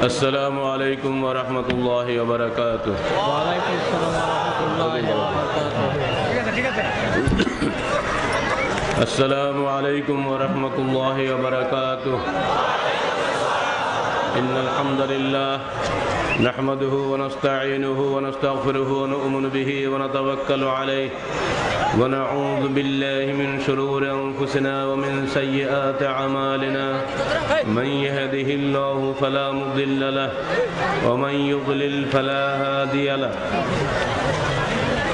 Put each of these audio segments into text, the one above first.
السلام عليكم ورحمة الله وبركاته. وعليكم السلام ورحمة الله وبركاته. السلام عليكم ورحمة الله وبركاته. إن الحمد لله نحمده ونستعينه ونستغفره ونؤمن به ونتوكل عليه ونعوذ بالله من شرور أنفسنا ومن سيئات أعمالنا من يهده الله فلا مضل له ومن يضلل فلا هادي له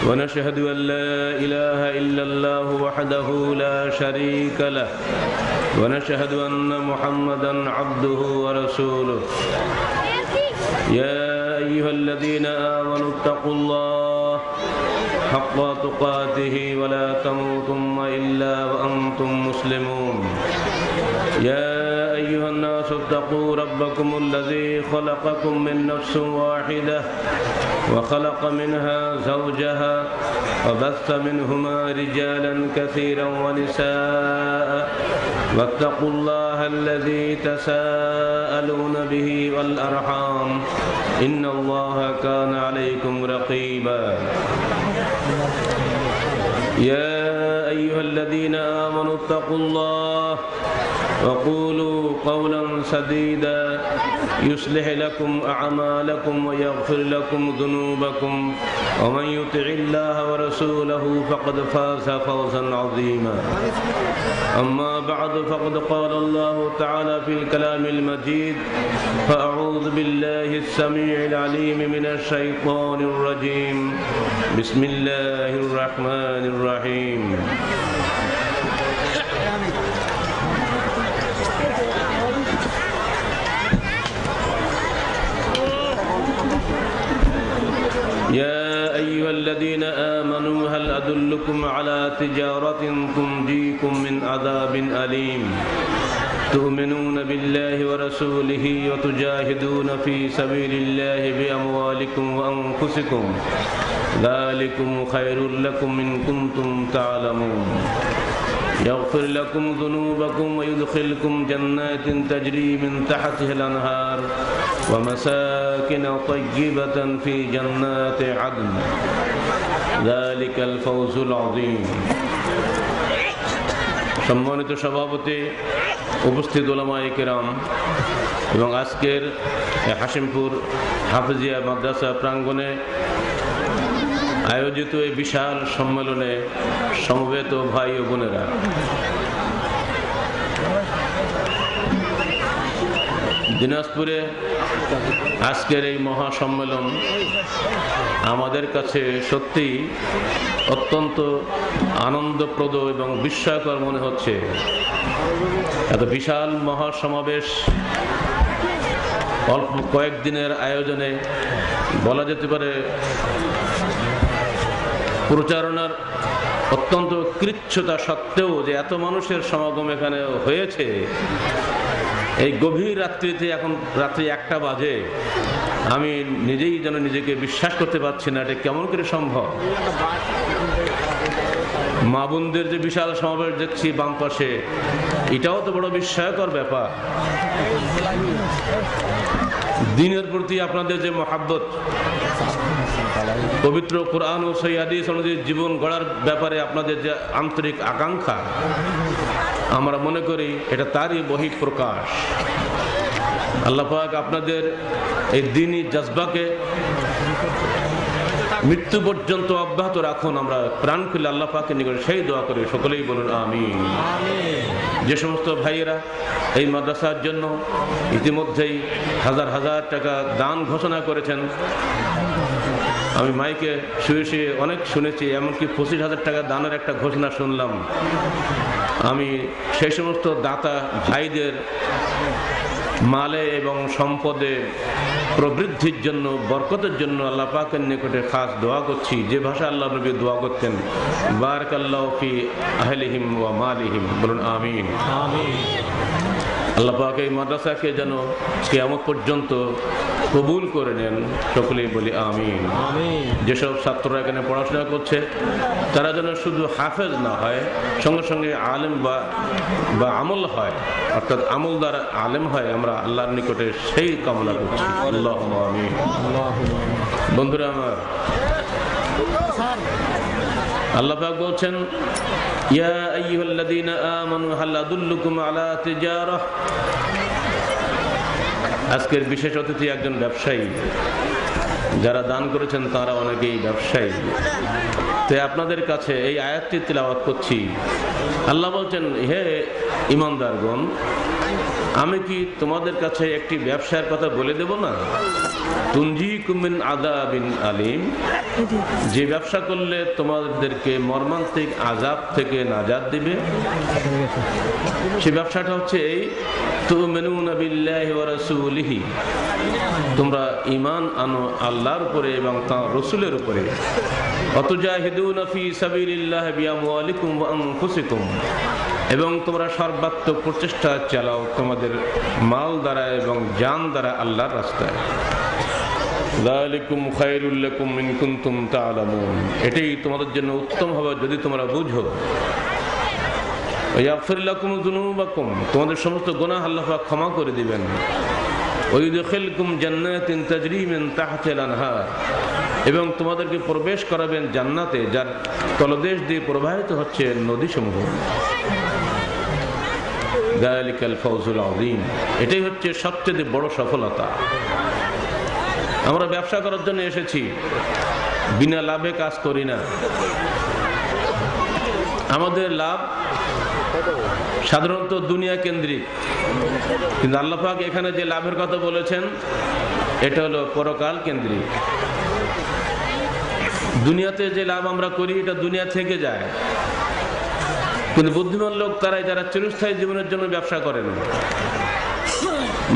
ونشهد أن لا إله إلا الله وحده لا شريك له ونشهد أن محمدا عبده ورسوله. يا أيها الذين آمنوا اتقوا الله حق تقاته ولا تموتن إلا وأنتم مسلمون. يا أيها الناس اتقوا ربكم الذي خلقكم من نفس واحدة وخلق منها زوجها وبث منهما رجالا كثيرا ونساء واتقوا الله الذي تساءلون به والأرحام إن الله كان عليكم رقيبا. يا أيها الذين آمنوا اتقوا الله وقولوا قولا سديدا يصلح لكم أعمالكم ويغفر لكم ذنوبكم ومن يطع الله ورسوله فقد فاز فوزا عظيما. أما بعد فقد قال الله تعالى في الكلام المجيد فأعوذ بالله السميع العليم من الشيطان الرجيم بسم الله الرحمن الرحيم. يا أيها الذين آمنوا هل أدلكم على تجارة تنجيكم من عذاب أليم تؤمنون بالله ورسوله وتجاهدون في سبيل الله بأموالكم وأنفسكم ذلكم خير لكم إن كنتم تعلمون. يغفر لكم ذنوبكم ويدخلكم جنات تجري من تحتها الأنهار ومساكن طيبة في جنات عدن ذلك الفوز العظيم. সম্মানিত সভাপতি, উপস্থিত উলামায়ে কেরাম এবং আজকের হাশিমপুর হাফেজিয়া মাদ্রাসা প্রাঙ্গণে আয়োজিত এই বিশাল সম্মেলনে সমবেত ভাই ও বোনেরা, দিনাজপুরে আজকের এই মহাসম্মেলন আমাদের কাছে সত্যি অত্যন্ত আনন্দপ্রদ এবং বিস্ময়কর মনে হচ্ছে। এত বিশাল মহাসমাবেশ অল্প কয়েকদিনের আয়োজনে বলা যেতে পারে প্রচারণার অত্যন্ত কৃচ্ছতা সত্ত্বেও যে এত মানুষের সমাগম এখানে হয়েছে, এই গভীর রাত্রিতে, এখন রাত্রি 1টা বাজে, আমি নিজেই যেন নিজেকে বিশ্বাস করতে পারছি না এটা কেমন করে সম্ভব। মা বোনদের যে বিশাল সমাবেশ দেখছি বাম পাশে, এটাও তো বড় বিস্ময়কর ব্যাপার। দ্বীনের প্রতি আপনাদের যে মহাব্বত, পবিত্র কোরআন ও সহিহ হাদিস অনুযায়ী জীবন গড়ার ব্যাপারে আপনাদের যে আন্তরিক আকাঙ্ক্ষা, আমরা মনে করি এটা তারই বহিঃপ্রকাশ। আল্লাহ পাক আপনাদের এই দ্বীনি জজবাকে মৃত্যু পর্যন্ত অব্যাহত রাখুন। আমরা প্রাণ খুলে আল্লাহ পাকের নিকটে সেই দোয়া করি, সকলেই বলুন আমিন। যে সমস্ত ভাইয়েরা এই মাদ্রাসার জন্য ইতিমধ্যেই হাজার হাজার টাকা দান ঘোষণা করেছেন, আমি মাইকে শুয়ে শুয়ে অনেক শুনেছি, এমনকি 25,000 টাকা দানের একটা ঘোষণা শুনলাম। আমি সেই সমস্ত দাতা ভাইদের মালে এবং সম্পদে প্রবৃদ্ধির জন্য, বরকতের জন্য আল্লাহ পাকের নিকটে খাস দোয়া করছি, যে ভাষা আল্লাহ নবী দোয়া করতেন, বারাকাল্লাহু ফি আহলিহিম ওয়া মালিহিম, বলুন আমিন। আল্লাহ পাক এই মাদ্রাসাকে যেন কিয়ামত পর্যন্ত কবুল করে নেন। সকলেই বলি আমিন। যেসব ছাত্ররা এখানে পড়াশোনা করছে তারা যেন শুধু হাফেজ না হয়, সঙ্গে সঙ্গে আলেম বা আমল হয়, অর্থাৎ আমল দ্বারা আলেম হয়, আমরা আল্লাহর নিকটে সেই কামনা করছি। আল্লাহুম্মা আমিন। বন্ধুরা আমার, আল্লাহ পাক বলছেন, ইয়া আইয়ুহাল্লাযীনা আমানু হাল আদুল্লুকুম আলা তিজারাহ। আজকের বিশেষ অতিথি একজন ব্যবসায়ী, যারা দান করেছেন তারা অনেকেই ব্যবসায়ী। তাই আপনাদের কাছে এই আয়াতটি তিলাওয়াত করছি। আল্লাহ বলছেন, হে ঈমানদারগণ, আমি কি তোমাদের কাছে একটি ব্যবসার কথা বলে দেব না? তুনজিকুম মিন আযাবিন আলীম, যে ব্যবসা করলে তোমাদেরকে মর্মান্তিক আযাব থেকে নাজাত দিবে। সে ব্যবসাটা হচ্ছে এই, তুমিনুনা বিল্লাহি ওয়া রাসূলিহি, তোমরা ঈমান আনো আল্লাহর উপরে এবং তাঁর রাসূলের উপরে। ওয়াতুজাহিদুনা ফি সাবিলিল্লাহি বিআমওয়ালিকুম ওয়া আনফুসিকুম, এবং তোমরা সর্বাত্মক প্রচেষ্টা চালাও তোমাদের মাল দ্বারা এবং জান দ্বারা আল্লাহর রাস্তায়। যালিকুম খায়রুল লাকুম ইন কুনতুম তা'লামুন, এটাই তোমাদের জন্য উত্তম হবে যদি তোমরা বুঝো। ইয়াগফির লাকুম যুনুবাকুম, তোমাদের সমস্ত গুনাহ আল্লাহ পাক ক্ষমা করে দিবেন। ওয়া ইউদখিলকুম জান্নাতিন তাজরি মিন তাহতিল আনহার, এবং তোমাদেরকে প্রবেশ করাবেন জান্নাতে যার তলদেশ দিয়ে প্রবাহিত হচ্ছে নদীসমূহ। যালিকাল ফাওজুল আযীম, এটাই হচ্ছে সবচেয়ে বড় সফলতা। আমরা ব্যবসা করার জন্য এসেছি, বিনা লাভে কাজ করি না। আমাদের লাভ সাধারণত দুনিয়া কেন্দ্রিক, কিন্তু আল্লাহ পাক এখানে যে লাভের কথা বলেছেন এটা হলো পরকাল কেন্দ্রিক। দুনিয়াতে যে লাভ আমরা করি এটা দুনিয়া থেকে যায়, কিন্তু বুদ্ধিমান লোক তারাই যারা চিরস্থায়ী জীবনের জন্য ব্যবসা করেন।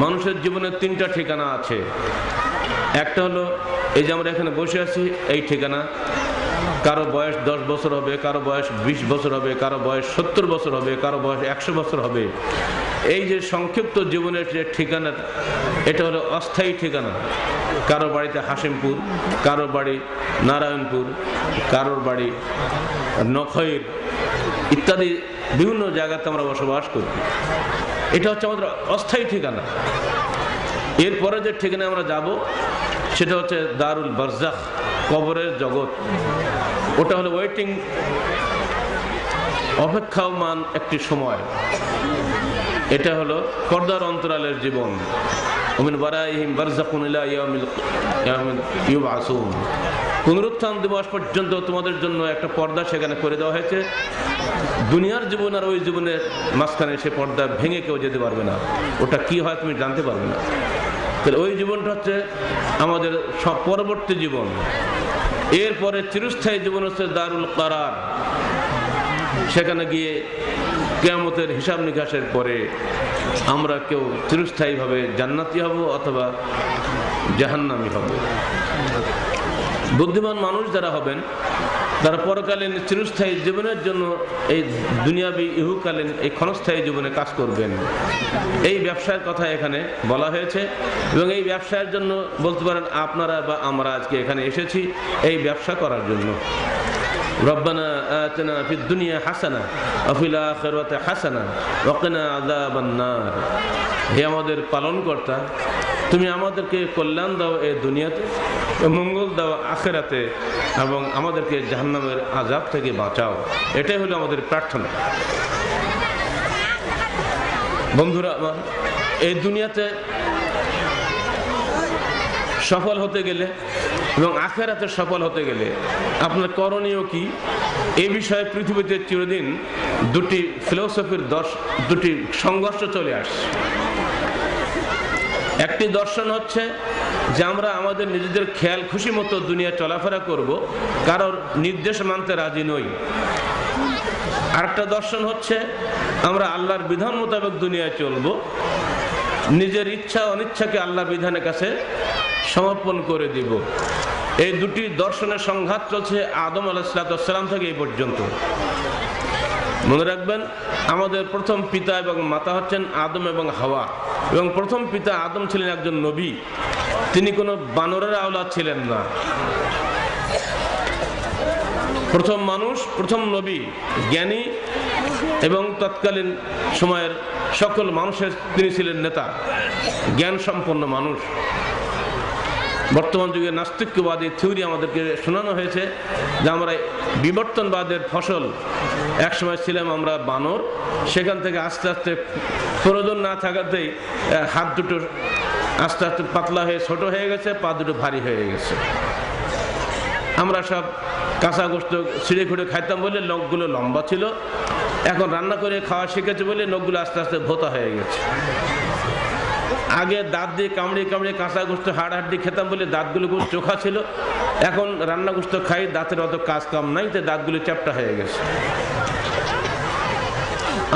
মানুষের জীবনের তিনটা ঠিকানা আছে। একটা হলো এই যে আমরা এখানে বসে আছি, এই ঠিকানা। কারো বয়স 10 বছর হবে, কারো বয়স 20 বছর হবে, কারো বয়স 70 বছর হবে, কারো বয়স 100 বছর হবে। এই যে সংক্ষিপ্ত জীবনের যে ঠিকানা, এটা হলো অস্থায়ী ঠিকানা। কারো বাড়িতে হাসিমপুর, কারো বাড়ি নারায়ণপুর, কারোর বাড়ি নখৈর ইত্যাদি বিভিন্ন জায়গাতে আমরা বসবাস করি। এটা হচ্ছে আমাদের অস্থায়ী ঠিকানা। এরপরে যে ঠিকানায় আমরা যাব সেটা হচ্ছে দারুল বারজাখ, কবরের জগৎ। ওটা হলো ওয়েটিং, অপেক্ষামান একটি সময়। এটা হলো পর্দার অন্তরালের জীবন। ওমিন বারাইহিম বারযাখুন ইলা ইয়াউমিল ইউবআসুন, পুনরুত্থান দিবস পর্যন্ত তোমাদের জন্য একটা পর্দা সেখানে করে দেওয়া হয়েছে। দুনিয়ার জীবন আর ওই জীবনের মাঝখানে সে পর্দা ভেঙে কেউ যেতে পারবে না। ওটা কি হয় তুমি জানতে পারবে না। তাহলে ওই জীবনটা হচ্ছে আমাদের পরবর্তী জীবন। এরপরে চিরস্থায়ী জীবন হচ্ছে দারুল কারার। সেখানে গিয়ে কিয়ামতের হিসাব নিকাশের পরে আমরা কেউ চিরস্থায়ীভাবে জান্নাতি হব অথবা জাহান্নামী হব। বুদ্ধিমান মানুষ যারা হবেন তারা পরকালীন চিরস্থায়ী জীবনের জন্য এই দুনিয়াবী ইহুকালীন এই ক্ষণস্থায়ী জীবনে কাজ করবেন। এই ব্যবসার কথা এখানে বলা হয়েছে, এবং এই ব্যবসার জন্য বলতে পারেন আপনারা বা আমরা আজকে এখানে এসেছি এই ব্যবসা করার জন্য। রব্বানা আতিনা ফিদ দুনিয়া হাসানা ওয়া ফিল আখিরাতি হাসানা ওয়া কিনা আযাবান নার, হে আমাদের পালনকর্তা, তুমি আমাদেরকে কল্যাণ দাও এই দুনিয়াতে, মঙ্গল দাও আখিরাতে, এবং আমাদেরকে জাহান্নামের আযাব থেকে বাঁচাও। এটাই হলো আমাদের প্রার্থনা। বন্ধুরা আমার, এই দুনিয়াতে সফল হতে গেলে এবং আখিরাতে সফল হতে গেলে আপনার করণীয় কি, এই বিষয়ে পৃথিবীতে চিরদিন দুটি ফিলোসফির দুটি সংঘর্ষ চলে আসছে। একটি দর্শন হচ্ছে যে আমরা আমাদের নিজেদের খেয়াল খুশি মতো দুনিয়া চলাফেরা করব, কারোর নির্দেশ মানতে রাজি নই। আরেকটা দর্শন হচ্ছে আমরা আল্লাহর বিধান মোতাবেক দুনিয়ায় চলব, নিজের ইচ্ছা অনিচ্ছাকে আল্লাহর বিধানের কাছে সমর্পণ করে দিব। এই দুটি দর্শনের সংঘাত চলছে আদম আলাইহিস সালাম থেকে এই পর্যন্ত। মনে রাখবেন, আমাদের প্রথম পিতা এবং মাতা হচ্ছেন আদম এবং হাওয়া, এবং প্রথম পিতা আদম ছিলেন একজন নবী। তিনি কোনো বানরের আওলাদ ছিলেন না। প্রথম মানুষ, প্রথম নবী, জ্ঞানী এবং তৎকালীন সময়ের সকল মানুষের তিনি ছিলেন নেতা, জ্ঞান সম্পন্ন মানুষ। বর্তমান যুগে নাস্তিক্যবাদী থিওরি আমাদেরকে শোনানো হয়েছে যে আমরা বিবর্তনবাদের ফসল, একসময় ছিলাম আমরা বানর, সেখান থেকে আস্তে আস্তে প্রয়োজন না থাকাতেই হাত দুটো আস্তে আস্তে পাতলা হয়ে ছোট হয়ে গেছে, পা দুটো ভারী হয়ে গেছে। আমরা সব কাঁচা গোস্ত ছিঁড়ে খুঁড়ে খাইতাম বলে নখগুলো লম্বা ছিল, এখন রান্না করে খাওয়া শিখেছে বলে নখগুলো আস্তে আস্তে ভোতা হয়ে গেছে। আগে দাঁত দিয়ে কামড়িয়ে কামড়িয়ে কাঁচা গোস্ত হাড় হাড্ডি খেতাম বলে দাঁতগুলো খুব চোখা ছিল, এখন রান্না গোস্ত খাই, দাঁতের অত কাজ কাম নাই, তো দাঁতগুলো চ্যাপ্টা হয়ে গেছে।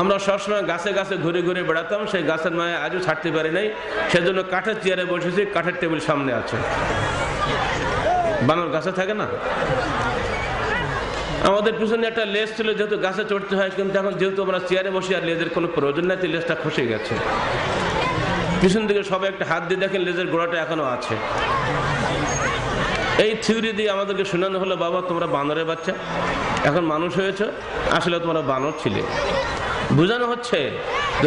আমরা সবসময় গাছে গাছে ঘুরে ঘুরে বেড়াতাম, সেই গাছের মায়ে আজও ছাড়তে পারি নাই, সেজন্য কাঠের চেয়ারে বসেছি, কাঠের টেবিল সামনে আছে। বানর গাছে থাকে না? আমাদের পিছনে একটা লেজ ছিল, যেহেতু গাছে চড়তে হয়, কিন্তু এখন যেহেতু আমরা চেয়ারে বসে আর লেজের কোনো প্রয়োজন নাই, লেজটা খসে গেছে। পিছন দিকে সবাই একটা হাত দিয়ে দেখেন, লেজের গোড়াটা এখনো আছে। এই থিওরি দিয়ে আমাদেরকে শোনানো হলো, বাবা তোমরা বানরের বাচ্চা, এখন মানুষ হয়েছে, আসলে তোমরা বানর ছিলে। বোঝানো হচ্ছে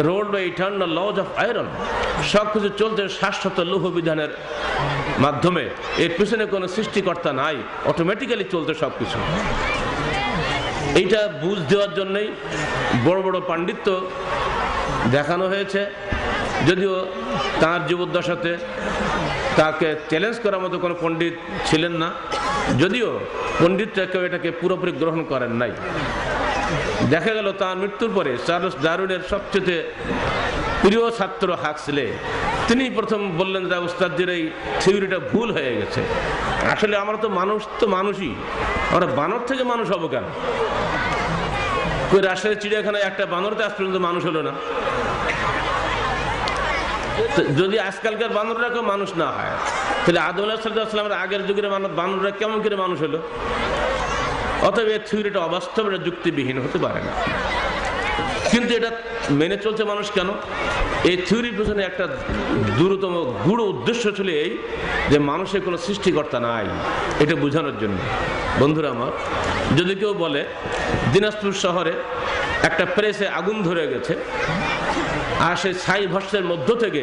ruled by eternal laws of iron, সব কিছু চলছে শাশ্বত লৌহ বিধানের মাধ্যমে, এর পিছনে কোনো সৃষ্টিকর্তা নাই, অটোমেটিক্যালি চলতে সব কিছু। এইটা বুঝ দেওয়ার জন্যই বড় বড় পাণ্ডিত্য দেখানো হয়েছে, যদিও তাঁর জীবদ্দশাতে তাকে চ্যালেঞ্জ করার মতো কোনো পণ্ডিত ছিলেন না, যদিও পণ্ডিতরা কেউ এটাকে পুরোপুরি গ্রহণ করেন নাই। দেখা গেল তাঁর মৃত্যুর পরে চার্লস ডারউইনের সবচেয়ে প্রিয় ছাত্র হাক্সলে, তিনি প্রথম বললেন যে উস্তাদজির এই থিওরিটা ভুল হয়ে গেছে। আসলে আমরা তো মানুষই, আমরা বানর থেকে মানুষ হবো কেন? কই রাজশাহী চিড়িয়াখানায় একটা বানরতে আজ পর্যন্ত মানুষ হলো না। যদি আজকালকার বানররা কেউ মানুষ না হয়, তাহলে আদম আলাইহিসসালামের আগের যুগের বানররা কেমন করে মানুষ হলো? অতএব এই থিওরিটা অবাস্তব, এটা যুক্তিবিহীন হতে পারে না। কিন্তু এটা মেনে চলছে মানুষ কেন? এই থিওরির পেছনে একটা দূরতম গূঢ় উদ্দেশ্য ছিল এই যে মানুষের কোনো সৃষ্টিকর্তা নাই, এটা বোঝানোর জন্য। বন্ধুরা আমার, যদি কেউ বলে দিনাজপুর শহরে একটা প্রেসে আগুন ধরে গেছে, আর সেই ছাই ভাষ্যের মধ্য থেকে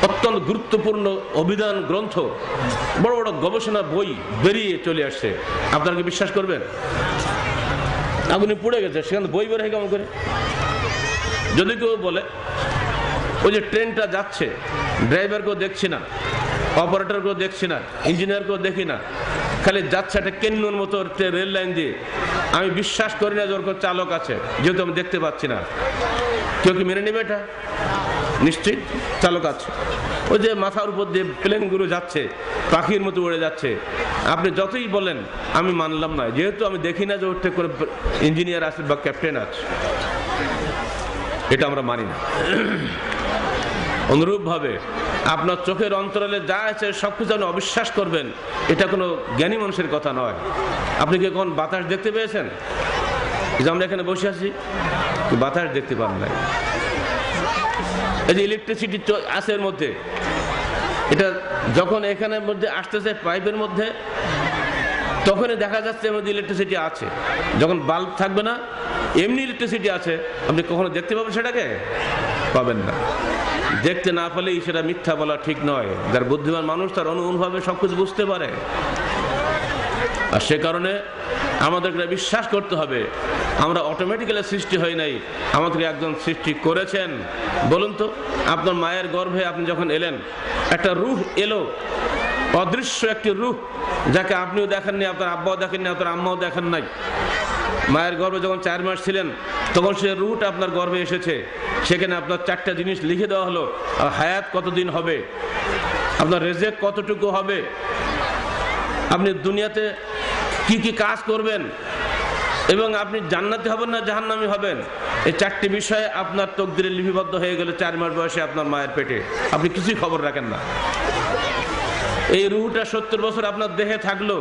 অত্যন্ত গুরুত্বপূর্ণ অভিধান গ্রন্থ, বড় বড় গবেষণা বই বেরিয়ে চলে আসছে, আপনারা কি বিশ্বাস করবেন? আগুনে পুড়ে গেছে, সেখানে বই বের হয় কেমন করে? যদি কেউ বলে ওই যে ট্রেনটা যাচ্ছে, ড্রাইভারকেও দেখছি না, অপারেটরকেও দেখছি না, ইঞ্জিনিয়ারকেও দেখি না, খালি যাচ্ছে একটা কেন্নুর মতো রেল লাইন দিয়ে, আমি বিশ্বাস করি না যে ওর চালক আছে, যেহেতু আমি দেখতে পাচ্ছি না। কেউ কি মেনে নেবে এটা? নিশ্চিত চালক আছে। ওই যে মাথার উপর দিয়ে প্লেনগুলো যাচ্ছে, পাখির মতো উড়ে যাচ্ছে, আপনি যতই বলেন আমি মানলাম না, যেহেতু আমি দেখি না যে ওর করে ইঞ্জিনিয়ার আছে বা ক্যাপ্টেন আছে, এটা আমরা মানি না। অনুরূপভাবে আপনার চোখের অন্তরালে যা আছে সবকিছু আপনি অবিশ্বাস করবেন, এটা কোনো জ্ঞানী মানুষের কথা নয়। আপনি কি কোন বাতাস দেখতে পেয়েছেন? যে আমরা এখানে বসে আছি, বাতাস দেখতে পান না। এই যে ইলেকট্রিসিটি আছে এর মধ্যে, এটা যখন এখানের মধ্যে আসতেছে পাইপের মধ্যে, তখনই দেখা যাচ্ছে এর মধ্যে ইলেকট্রিসিটি আছে। যখন বাল্ব থাকবে না, এমনি ইলেকট্রিসিটি আছে, আপনি কখনো দেখতে পাবেন সেটাকে? পাবেন না। দেখতে না পেলেই সেটা মিথ্যা বলা ঠিক নয়। যার বুদ্ধিমান মানুষ তার অনুভাবে সবকিছু বুঝতে পারে, আর সে কারণে আমাদেরকে বিশ্বাস করতে হবে আমরা অটোমেটিক্যালি সৃষ্টি হই নাই, আমাদেরকে একজন সৃষ্টি করেছেন। বলুন তো, আপনার মায়ের গর্ভে আপনি যখন এলেন, একটা রূহ এলো, অদৃশ্য একটি রূহ, যাকে আপনিও দেখেননি, আপনার আব্বাও দেখেননি, আপনার আম্মাও দেখেন নাই। মায়ের গর্ভে যখন 4 মাস ছিলেন, তখন সে রূহটা আপনার গর্ভে এসেছে। সেখানে আপনার 4টা জিনিস লিখে দেওয়া হলো, হায়াত কতদিন হবে, আপনার রেজেক কতটুকু হবে, আপনি দুনিয়াতে কি কি কাজ করবেন, এবং আপনি জান্নাতি হবেন না জাহান্নামী হবেন। এই 4টি বিষয়ে আপনার তকদিরে লিপিবদ্ধ হয়ে গেল 4 মাস বয়সে আপনার মায়ের পেটে, আপনি কিছুই খবর রাখেন না। এই রুহটা 70 বছর আপনার দেহে থাকলো,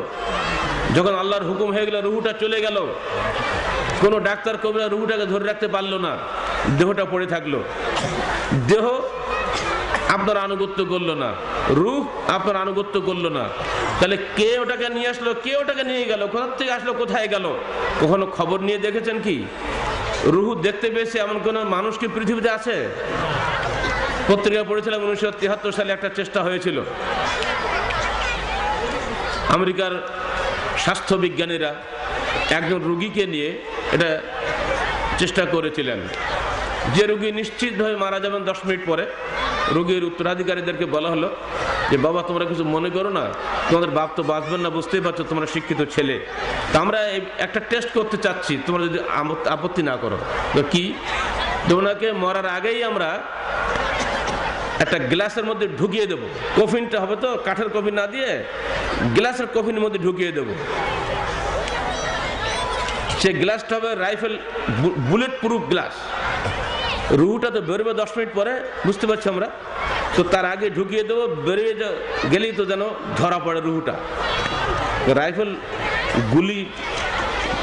যখন আল্লাহর হুকুম হয়ে গেল রুহটা চলে গেল, কোনো ডাক্তার কবিরা রুহটাকে ধরে রাখতে পারলো না, দেহটা পড়ে থাকলো। দেহ আপনার আনুগত্য করলো না, রূহ আপনার আনুগত্য করলো না, তাহলে কে ওটাকে নিয়ে আসলো, কে ওটাকে নিয়ে গেল, কোথা থেকে আসলো, কোথায় গেল? কখনো খবর নিয়ে দেখেছেন কি? রূহ দেখতে পেয়েছে এমন কোন মানুষ কি পৃথিবীতে আছে? পত্রিকা পড়েছিলাম 1973 সালে একটা চেষ্টা হয়েছিল, আমেরিকার স্বাস্থ্য বিজ্ঞানীরা একজন রোগীকে নিয়ে এটা চেষ্টা করেছিলেন যে রোগী নিশ্চিতভাবে মারা যাবেন 10 মিনিট পরে। রোগীর উত্তরাধিকারীদেরকে বলা হলো যে বাবা তোমরা কিছু মনে করো না, তোমাদের বাপ তো বাঁচবেন না, বুঝতেই পারছো, তোমরা শিক্ষিত ছেলে, তা আমরা একটা টেস্ট করতে চাচ্ছি, তোমরা যদি আপত্তি না করো। তো কি? ওনাকে মরার আগেই আমরা একটা গ্লাসের মধ্যে ঢুকিয়ে দেবো, কফিনটা হবে তো কাঠের কফিন না দিয়ে গ্লাসের কফিনের মধ্যে ঢুকিয়ে দেবো। সেই গ্লাসটা হবে রাইফেল বুলেট প্রুফ গ্লাস। রুহুটা তো বেরোবে 10 মিনিট পরে, বুঝতে পারছি আমরা, তো তার আগে ঢুকিয়ে দেবো, বেরিয়ে গেলেই তো যেন ধরা পড়ে রুহুটা। রাইফেল গুলি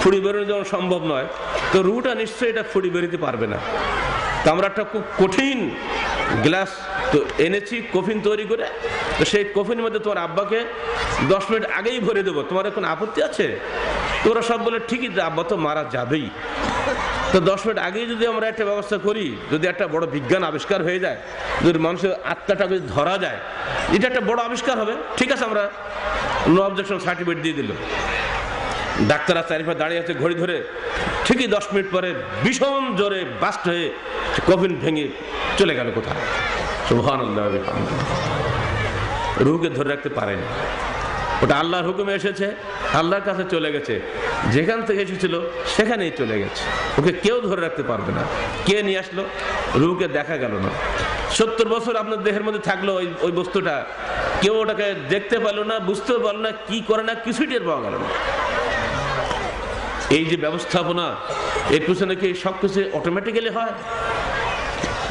ফুড়ি বেরোনো যেমন সম্ভব নয়, তো রুহুটা নিশ্চয়ই এটা ফুড়ি বেরোতে পারবে না। তো আমরা একটা খুব কঠিন গ্লাস তো এনেছি কফিন তৈরি করে, তো সেই কফিনের মধ্যে তোমার আব্বাকে 10 মিনিট আগেই ভরে দেবো, তোমার এখন আপত্তি আছে? তোরা সব বলে ঠিকই, আব্বা তো মারা যাবেই, তো 10 মিনিট আগেই যদি আমরা একটা ব্যবস্থা করি, যদি একটা বড় বিজ্ঞান আবিষ্কার হয়ে যায়, যদি মানুষের আত্মাটা যদি ধরা যায়, এটা একটা বড় আবিষ্কার হবে। ঠিক আছে, আমরা নো অবজেকশন সার্টিফিকেট দিয়ে দিল। ডাক্তাররা চারিপাশে দাঁড়িয়ে আছে ঘড়ি ধরে, ঠিকই 10 মিনিট পরে ভীষণ জোরে বাস্ট হয়ে কফিন ভেঙে চলে গেল কোথায়। সুবহানাল্লাহ, রুহকে ধরে রাখতে পারেন, ওটা আল্লাহর হুকুমে এসেছে, আল্লাহর কাছে চলে গেছে, যেখান থেকে এসেছিল সেখানেই চলে গেছে, ওকে কেউ ধরে রাখতে পারবে না। কে নিয়ে আসলো? রুহকে দেখা গেল না। 70 বছর আপনার দেহের মধ্যে থাকলো ওই বস্তুটা, কেউ ওটাকে দেখতে পারলো না, বুঝতেও পারলো না, কি করে না কিছুই টের পাওয়া গেল না। এই যে ব্যবস্থাপনা, এর পিছনে কি সবকিছু অটোমেটিক্যালি হয়?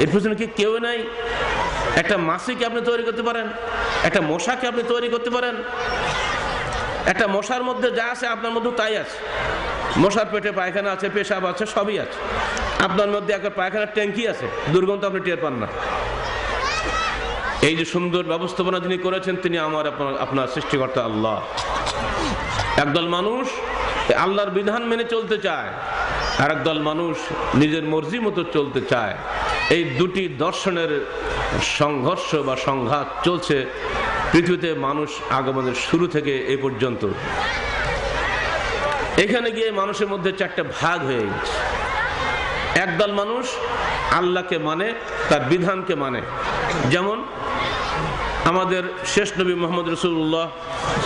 এর পিছনে কি কেউ নাই? একটা মাছিকে আপনি তৈরি করতে পারেন, একটা মশাকে আপনি তৈরি করতে পারেন। একটা মশার মধ্যে যা আছে আপনার মধ্যে তাই আছে। মশার পেটে পায়খানা আছে, পেশাব আছে, সবই আছে। আপনার মধ্যে একটা পায়খানার ট্যাঙ্কি আছে, দুর্গন্ধ আপনি টের পান না। এই যে সুন্দর ব্যবস্থাপনা যিনি করেছেন, তিনি আপনার সৃষ্টিকর্তা আল্লাহ। একদল মানুষ আল্লাহর বিধান মেনে চলতে চায়, আর একদল মানুষ নিজের মর্জি মতো চলতে চায়। এই দুটি দর্শনের সংঘর্ষ বা সংঘাত চলছে পৃথিবীতে মানুষ আগমনের শুরু থেকে এই পর্যন্ত। এখানে গিয়ে মানুষের মধ্যে 4টা ভাগ হয়ে গেছে। একদল মানুষ আল্লাহকে মানে, তার বিধানকে মানে, যেমন আমাদের শেষ নবী মুহাম্মদ রাসূলুল্লাহ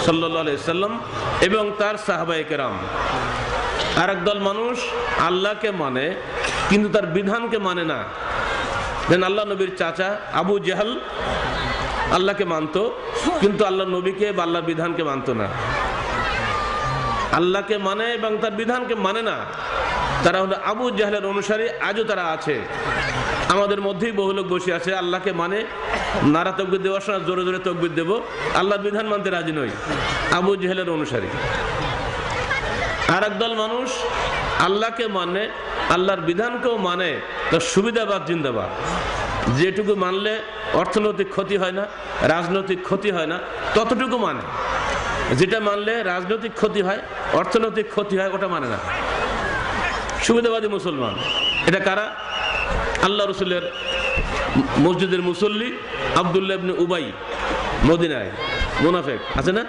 সাল্লাল্লাহু আলাইহি সাল্লাম এবং তার সাহাবায়ে কেরাম। আর একদল মানুষ আল্লাহকে মানে কিন্তু তার বিধানকে মানে না। যেন আল্লাহ নবীর চাচা আবু জাহল আল্লাহকে মানতো, কিন্তু আল্লাহ নবীকে বা আল্লাহর বিধানকে মানতো না। আল্লাহকে মানে এবং তার বিধানকে মানে না, তারা হলো আবু জাহলের অনুসারী। আজও তারা আছে, আমাদের মধ্যেই বহু লোক বসে আছে, আল্লাহকে মানে, নারা তকবির দেওয়ার সময় জোরে জোরে তকবির দেবো, আল্লাহর বিধান মানতে রাজি নই, আবু জাহলের অনুসারী। আর একদল মানুষ আল্লাহকে মানে, আল্লাহর বিধানকেও মানে, তার সুবিধাবাদ জিন্দাবাদ। যেটুকু মানলে অর্থনৈতিক ক্ষতি হয় না, রাজনৈতিক ক্ষতি হয় না, ততটুকু মানে। যেটা মানলে রাজনৈতিক ক্ষতি হয়, অর্থনৈতিক ক্ষতি হয়, ওটা মানে না। সুবিধাবাদী মুসলমান। এটা কারা? আল্লাহ রসুলের মসজিদের মুসল্লি আব্দুল্লাহ ইবনে উবাই, মদিনায় মুনাফিক আছে না,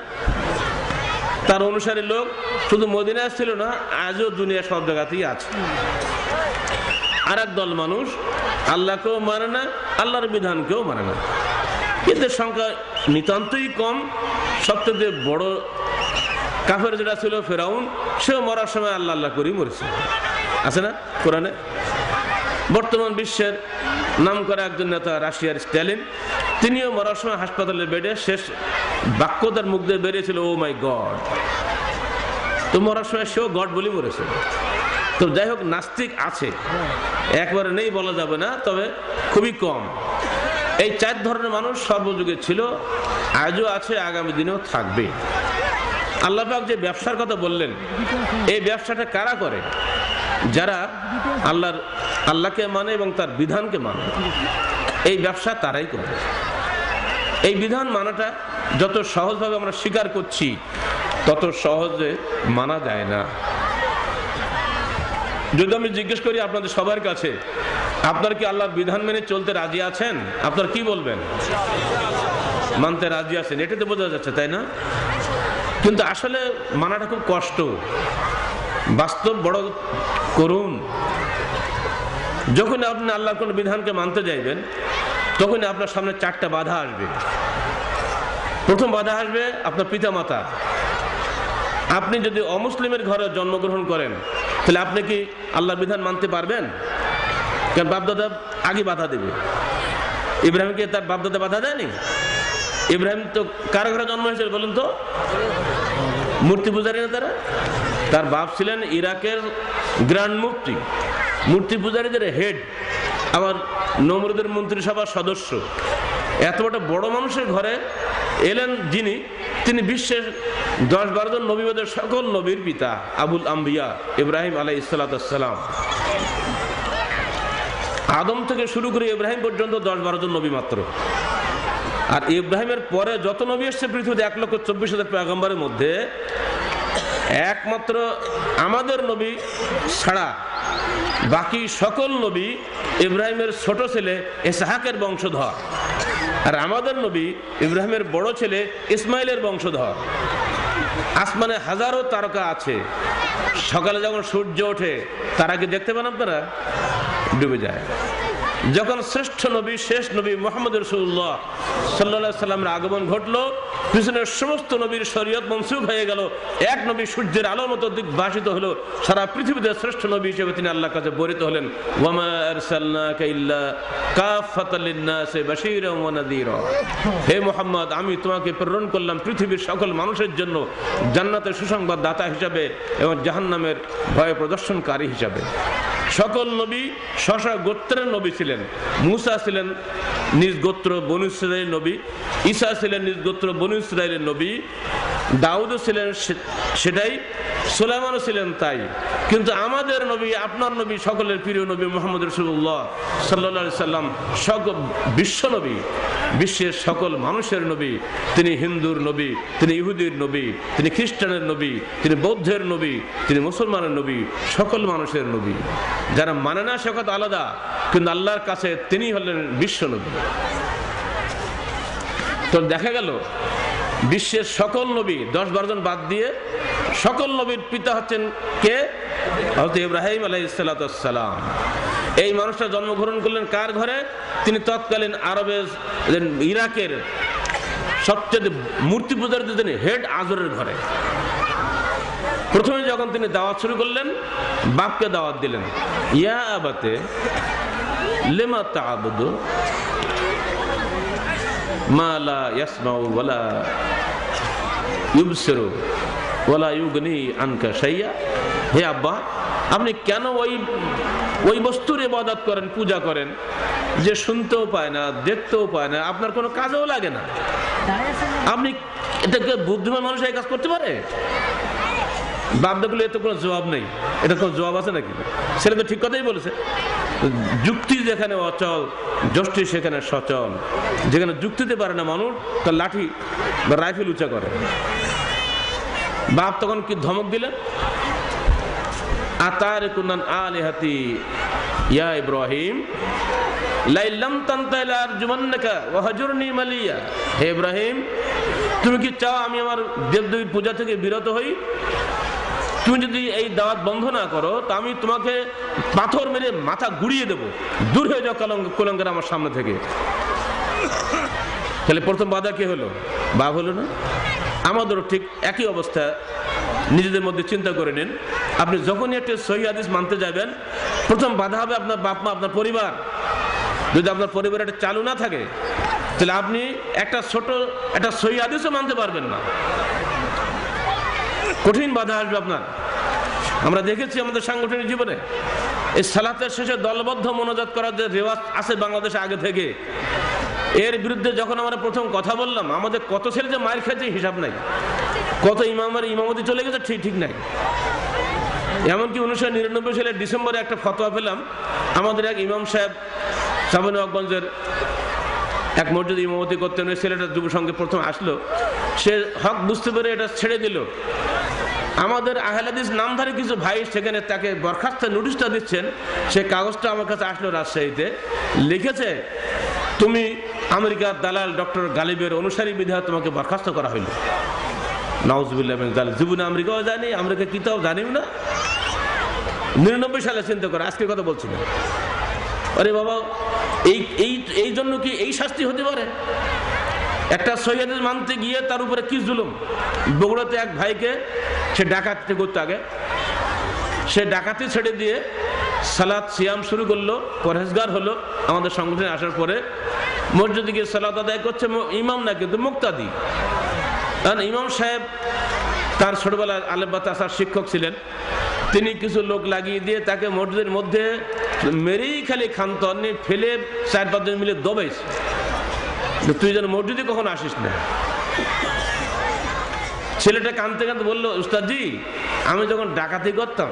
তার অনুসারী লোক শুধু মদিনায় ছিল না, আজও দুনিয়া সব জায়গাতেই আছে। আর এক দল মানুষ আল্লাহকেও মানে না, আল্লাহর বিধানকেও মানে না, কিন্তু সংখ্যা নিতান্তই কম। সবথেকে বড় কাফের যেটা ছিল ফেরাউন, সেও মরার সময় আল্লাহ আল্লাহ করেই মরেছে, আছে না কোরআনে। বর্তমান বিশ্বের নাম করা একজন নেতা রাশিয়ার স্ট্যালিন, তিনিও মরার সময় হাসপাতালের বেডে শেষ বাক্য তার মুখ দিয়ে বেরিয়েছিল, ও মাই গড। তো মরার সময় সেও গড বলি মরেছে। তো যাই হোক, নাস্তিক আছে, একবারে নেই বলা যাবে না, তবে খুবই কম। এই 4 ধরনের মানুষ সর্বযুগে ছিল, আজও আছে, আগামী দিনেও থাকবে। আল্লাহ পাক যে ব্যবসার কথা বললেন, এই ব্যবসাটা কারা করে? যারা আল্লাহকে মানে এবং তার বিধানকে মানে, এই ব্যবসা তারাই করে। এই বিধান মানাটা যত সহজভাবে আমরা স্বীকার করছি তত সহজে মানা যায় না। যদি আমি জিজ্ঞেস করি আপনাদের সবার কাছে, আপনারা কি আল্লাহর বিধান মেনে চলতে রাজি আছেন? আপনারা কি বলবেন? মানতে রাজি আছেন, এটাতে বোঝা যাচ্ছে, তাই না? কিন্তু আসলে মানাটা খুব কষ্ট, বাস্তব বড় করুন। যখন আপনি আল্লাহর কোন বিধানকে মানতে যাইবেন তখন আপনার সামনে 4টা বাধা আসবে। প্রথম বাধা আসবে আপনার পিতামাতা। আপনি যদি অমুসলিমের ঘরে জন্মগ্রহণ করেন তাহলে আপনি কি আল্লাহর বিধান মানতে পারবেন? কারণ বাপদাদা আগে বাধা দেবে। ইব্রাহিমকে তার বাপদাদা বাধা দেয়নি? ইব্রাহিম তো কার ঘরে জন্ম হয়েছিল বলুন তো? মূর্তি পূজারী না তারা? তার বাপ ছিলেন ইরাকের গ্র্যান্ড মুফতি, মূর্তি পূজারীদের হেড, আবার নমরুদের মন্ত্রিসভার সদস্য। এত বড় মানুষের ঘরে এলেন যিনি, তিনি বিশ্বের 10-12 জন নবীদের সকল নবীর পিতা, আবুল আম্বিয়া ইব্রাহিম আলাইহিস সালাম। আদম থেকে শুরু করে ইব্রাহিম পর্যন্ত 10-12 জন নবী মাত্র। আর ইব্রাহিমের পরে যত নবী এসছে পৃথিবীতে 1,24,000 পয়গম্বরের মধ্যে একমাত্র আমাদের নবী ছাড়া বাকি সকল নবী ইব্রাহিমের ছোট ছেলে ইসহাকের বংশধর, আর আমাদের নবী ইব্রাহিমের বড় ছেলে ইসমাইলের বংশধর। আসমানে হাজারো তারকা আছে, সকালে যখন সূর্য ওঠে তারা কি দেখতে পান আপনারা? ডুবে যায়। যখন শ্রেষ্ঠ নবী শেষ নবী মুহাম্মদ রাসূলুল্লাহ সাল্লাল্লাহু আলাইহি সাল্লামের আগমন ঘটলো, পিছনের সমস্ত নবীর শরীয়ত মনসুখ হয়ে গেল, এক নবী সূর্যের আলোর মতো দিগভাসিত হলো, সারা পৃথিবীতে শ্রেষ্ঠ নবী হিসেবে তিনি আল্লাহর কাছে বরিত হলেন। ওয়া মা আরসালনাকা ইল্লা কাফাতাল লিন-নাসি বাশীরান ওয়া নাযীরা। হে মুহাম্মদ, আমি তোমাকে প্রেরণ করলাম পৃথিবীর সকল মানুষের জন্য জান্নাতের সুসংবাদ দাতা হিসাবে এবং জাহান্নামের ভয় প্রদর্শনকারী হিসাবে। সকল নবী স্ব-স্ব গোত্রের নবী ছিলেন। মুসা ছিলেন নিজ গোত্র বনু ইসরাইলের নবী, ঈসা ছিলেন নিজ গোত্র বনু ইসরাইলের নবী, দাউদও ছিলেন সেটাই, সুলাইমানও ছিলেন তাই। কিন্তু আমাদের নবী, আপনার নবী, সকলের প্রিয় নবী মুহাম্মদ রাসূলুল্লাহ সাল্লাল্লাহু আলাইহি সাল্লাম সকল বিশ্ব নবী, বিশ্বের সকল মানুষের নবী। তিনি হিন্দুর নবী, তিনি ইহুদির নবী, তিনি খ্রিস্টানের নবী, তিনি বৌদ্ধের নবী, তিনি মুসলমানের নবী, সকল মানুষের নবী। যারা মানে না সে কথা আলাদা, কিন্তু আল্লাহর কাছে তিনি হলেন বিশ্ব নবী। তো দেখা গেল বিশ্বের সকল নবী 10-12 জন বাদ দিয়ে সকল নবীর পিতা হচ্ছেন কে? হযরত ইব্রাহিম আলাইহিস সালাম। এই মানুষটা জন্মগ্রহণ করলেন কার ঘরে? তিনি তৎকালীন আরবের ইরাকের সবচেয়ে মূর্তি পূজারীদের তিনি হেড আজরের ঘরে। প্রথমে যখন তিনি দাওয়াত শুরু করলেন, বাপকে দাওয়াত দিলেন, ইয়া আবাতে লিমা তা'বুদু মা লা ইয়াসমাউ ওয়ালা ইউবসিরু ওয়ালা ইউগনি আনকা শাইয়া। হে আব্বা, আপনি কেন ওই বস্তুর ইবাদত করেন, পূজা করেন যে শুনতেও পায় না, দেখতেও পায় না, আপনার কোনো কাজেও লাগে না? আপনি এটাকে বুদ্ধিমান মানুষ এই কাজ করতে পারে? বাপ দেখলে এত কোনো জবাব নেই। এটা কোনো জবাব আছে নাকি? ছেলে তো ঠিক কথাই বলেছে। যুক্তি যেখানে অচল, যষ্টি সেখানে সচল। যেখানে যুক্তিতে পারে না মানুষ, তার লাঠি বা রাইফেল উঁচা করে। বাপ তখন কি ধমক দিলেন? আতারিকুনান আলিহাতি ইয়া ইব্রাহিম লাইল্লাম তানতাহি লারজুমান্নাকা ওয়া হাজুরনি মালিয়া। হে ইব্রাহিম, তুমি কি চাও আমি আমার দেবদেবীর পূজা থেকে বিরত হই? তুমি যদি এই দাওয়াত বন্ধ না করো তা আমি তোমাকে পাথর মেরে মাথা গুড়িয়ে দেবো। দূর হয়ে যাও কুলাঙ্গার আমার সামনে থেকে। তাহলে প্রথম বাধা কে হলো? বাপ হলো না? আমাদেরও ঠিক একই অবস্থা। নিজেদের মধ্যে চিন্তা করে নিন, আপনি যখনই একটা সহিহ হাদিস মানতে যাবেন, প্রথম বাধা হবে আপনার বাপ মা, আপনার পরিবার। যদি আপনার পরিবারে একটা চালু না থাকে তাহলে আপনি একটা ছোট একটা সহিহ হাদিসও মানতে পারবেন না। কঠিন বাধা আসবে আপনার। আমরা দেখেছি আমাদের সাংগঠনিক জীবনে এই সালাতের শেষে দলবদ্ধ মোনাজাত করার যে রেওয়াজ আছে বাংলাদেশে আগে থেকে, এর বিরুদ্ধে যখন আমরা প্রথম কথা বললাম, আমাদের কত ছেলে যে মার খেয়েছে হিসাব নাই, কত ইমামের ইমামতি চলে গেছে ঠিক নাই। এমনকি 1999 সালের ডিসেম্বরে একটা ফতোয়া পেলাম, আমাদের এক ইমাম সাহেব চাঁপাইনবাবগঞ্জের এক মসজিদে ইমামতি করতেন, ওই ছেলেটা যুব সঙ্গে প্রথম আসলো, সে হক বুঝতে পেরে এটা ছেড়ে দিল। আমাদের আহলে হাদিস নামধারী কিছু ভাই সেখানে তাকে বরখাস্তের নোটিশটা দিচ্ছেন, সে কাগজটা আমার কাছে আসলো রাজশাহীতে, লিখেছে তুমি আমেরিকার দালাল ডক্টর গালিবের অনুসারী বিধায় তোমাকে বরখাস্ত করা হইল। নাউজুবিল্লাহ মিন যালিক। জীবনে আমেরিকাও জানি, আমেরিকা কি তাও জানিও না। 99 সালে চিন্তা করে, আজকের কথা বলছি না। আরে বাবা, এই জন্য কি এই শাস্তি হতে পারে? একটা সহিহ হাদিস মানতে গিয়ে তার উপরে কি জুলুম। বগুড়াতে এক ভাইকে সে ডাকাতি করতে, আগে সে ডাকাতি ছেড়ে দিয়ে সালাত সিয়াম শুরু করলো, পরহেজগার হলো। আমাদের সংগঠনে আসার পরে মসজিদে গিয়ে সালাত আদায় করছে, ইমাম না কিন্তু মুক্তাদি। কারণ ইমাম সাহেব তার ছোটবেলায় আলেম বা তাসার শিক্ষক ছিলেন, তিনি কিছু লোক লাগিয়ে দিয়ে তাকে মসজিদের মধ্যে মেরেই খালি খান্তনি ফেলে 4-5 জন মিলে দবাইছে, তুই যেন মসজিদে কখনো আসিস না। ছেলেটা কাঁদতে কাঁদতে বললো, উস্তাদজি আমি যখন ডাকাতি করতাম,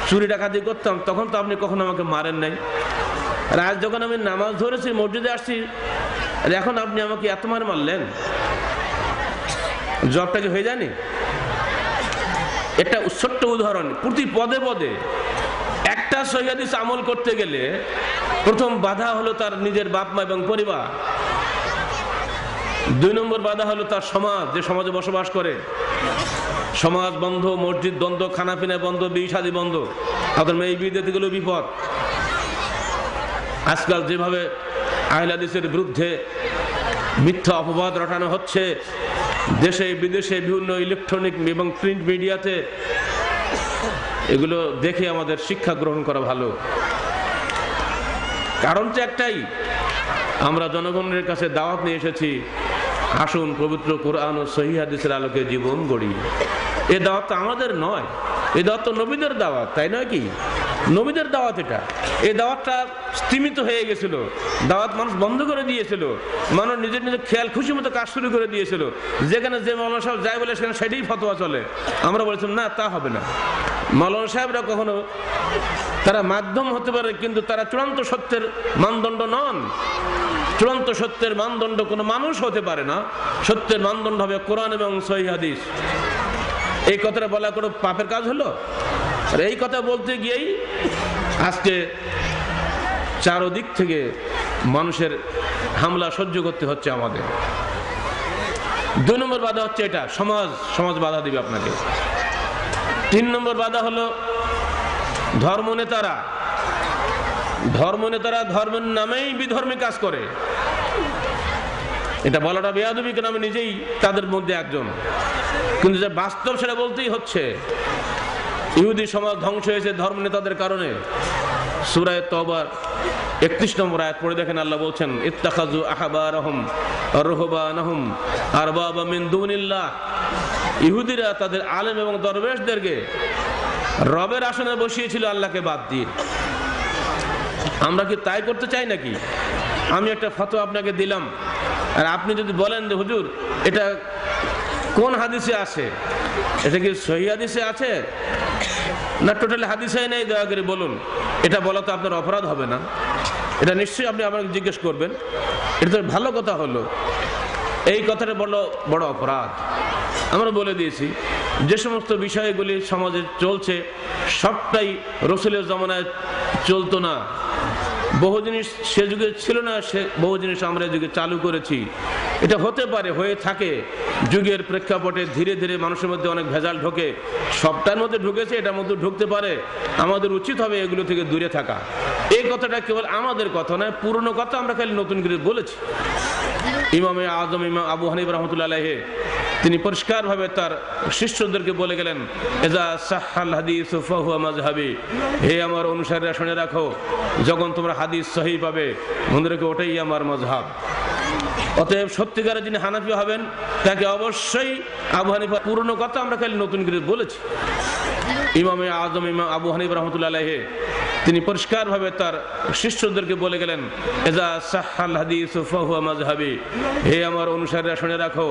চুরি ডাকাতি করতাম, তখন তো আপনি কখনো আমাকে মারেন নাই। আর আজ যখন আমি নামাজ ধরেছি, মসজিদে আসছি, আর এখন আপনি আমাকে এত মারলেন, জবটা কি হয়ে যায়নি? এটা ছোট্ট উদাহরণ। প্রতি পদে পদে একটা সহিহ হাদিস আমল করতে গেলে প্রথম বাধা হলো তার নিজের বাপ মা এবং পরিবার। 2 নম্বর বাধা হলো তার সমাজ, যে সমাজে বসবাস করে। সমাজ বন্ধ, মসজিদ বন্ধ, খানাপিনা বন্ধ, বিয়ে শাদী বন্ধ, তাদের মেয়ে বিয়ে দিতে গেলেও বিপদ। আজকাল যেভাবে আহলে হাদিসের বিরুদ্ধে মিথ্যা অপবাদ রটানো হচ্ছে, দেশে বিদেশে বিভিন্ন ইলেকট্রনিক এবং প্রিন্ট মিডিয়াতে, এগুলো দেখে আমাদের শিক্ষা গ্রহণ করা ভালো। কারণটা একটাই, আমরা জনগণের কাছে দাওয়াত নিয়ে এসেছি, আসুন পবিত্র কোরআন ও সহিহ হাদিসের আলোকে জীবন গড়ি। এই দাওয়াত তো আমাদের নয়, এই দাওয়াত তো নবীদের দাওয়াত, তাই নয় কি? নবীদের দাওয়াত এটা। এই দাওয়াতটা স্তীমিত হয়ে গেছিল, দাওয়াত মানুষ বন্ধ করে দিয়েছিল, মানুষ নিজের নিজের খেয়াল খুশি মতো কাজ শুরু করে দিয়েছিল। যেখানে যে মাওলানা সাহেব যাই বলে সেখানে সেটাই ফতোয়া চলে। আমরা বলেছিলাম না, তা হবে না। মাওলানা সাহেবরা কখনো, তারা মাধ্যম হতে পারে, কিন্তু তারা চূড়ান্ত সত্যের মানদণ্ড নন। চূড়ান্ত সত্যের মানদণ্ড কোনো মানুষ হতে পারে না। সত্যের মানদণ্ড হবে কোরআন এবং সহিহ হাদিস। এই কথাটা বলা কোনো পাপের কাজ হলো? আর এই কথা বলতে গিয়েই আজকে চারদিক থেকে মানুষের হামলা সহ্য করতে হচ্ছে আমাদের। 2 নম্বর বাধা হচ্ছে এটা, সমাজ বাধা দিবে আপনাকে। 3 নম্বর বাধা হলো ধর্মনেতারা। ধর্মের নামেই বিধর্মী কাজ করে। এটা বলাটা বেয়াদবি, কেন আমি নিজেই তাদের মধ্যে একজন, কিন্তু যে বাস্তব সেটা বলতেই হচ্ছে। ইহুদি সমাজ ধ্বংস হয়েছে ধর্মনেতাদের কারণে। সূরা তাওবার 31 নম্বর আয়াত পড়ে দেখেন, আল্লাহ বলছেন, ইত্তাখাযু আহবারহুম ওয়া রুহবানাহুম আরবাবা মিন দুনিল্লাহ। ইহুদিরা তাদের আলেম এবং দরবেশদেরকে রবের আসনে বসিয়েছিল আল্লাহকে বাদ দিয়ে। আমরা কি তাই করতে চাই নাকি? আমি একটা ফতোয়া আপনাকে দিলাম, আর আপনি যদি বলেন যে হুজুর এটা কোন হাদিসে আছে, এটা কি সহিহ হাদিসে আছে না টোটালি হাদিসে নেই, দয়া করে বলুন। এটা বলা তো আপনার অপরাধ হবে না? এটা নিশ্চয়ই আপনি আমাকে জিজ্ঞেস করবেন। এটা তো ভালো কথা হলো। এই কথাটা বড় অপরাধ। আমরা বলে দিয়েছি, যে সমস্ত বিষয়গুলি সমাজে চলছে সবটাই রাসূলের জামানায় চলতো না। বহু জিনিস সে যুগে ছিল না, বহু জিনিস আমরা যুগে চালু করেছি। এটা হতে পারে, হয়ে থাকে। যুগের প্রেক্ষাপটে ধীরে ধীরে মানুষের মধ্যে অনেক ভেজাল ঢোকে, সবটার মধ্যে ঢুকেছে, এটার মধ্যে ঢুকতে পারে। আমাদের উচিত হবে এগুলো থেকে দূরে থাকা। এই কথাটা কেবল আমাদের কথা নয়, পুরনো কথা আমরা খালি নতুন করে বলেছি। ইমামে আজম ইমাম আবু হানিফা রাহমাতুল্লাহ আলাইহি তিনি পরিষ্কারভাবে তার শিষ্যদেরকে বলে গেলেন, ইজা সাহহাল হাদিসু ফাহুয়া মাযহাবি। হে আমার অনুসারীরা, শুনে রাখো, যখন তোমরা হাদিস সহিহ পাবে, মনে রেখো ওটাই আমার মাযহাব। অতএব সত্যিকারের যিনি হানাফি হবেন তাকে অবশ্যই আবু হানিফা, পুরনো কথা আমরা খালি নতুন করে বলেছি। ইমামে আজম ইমাম আবু হানিফা রাহমাতুল্লাহ আলাইহি তিনি পরিষ্কারভাবে তার শিষ্যদেরকে বলে গেলেন, ইজা সাহহাল হাদিসু ফাহুয়া মাযহাবি। হে আমার অনুসারীরা, শুনে রাখো,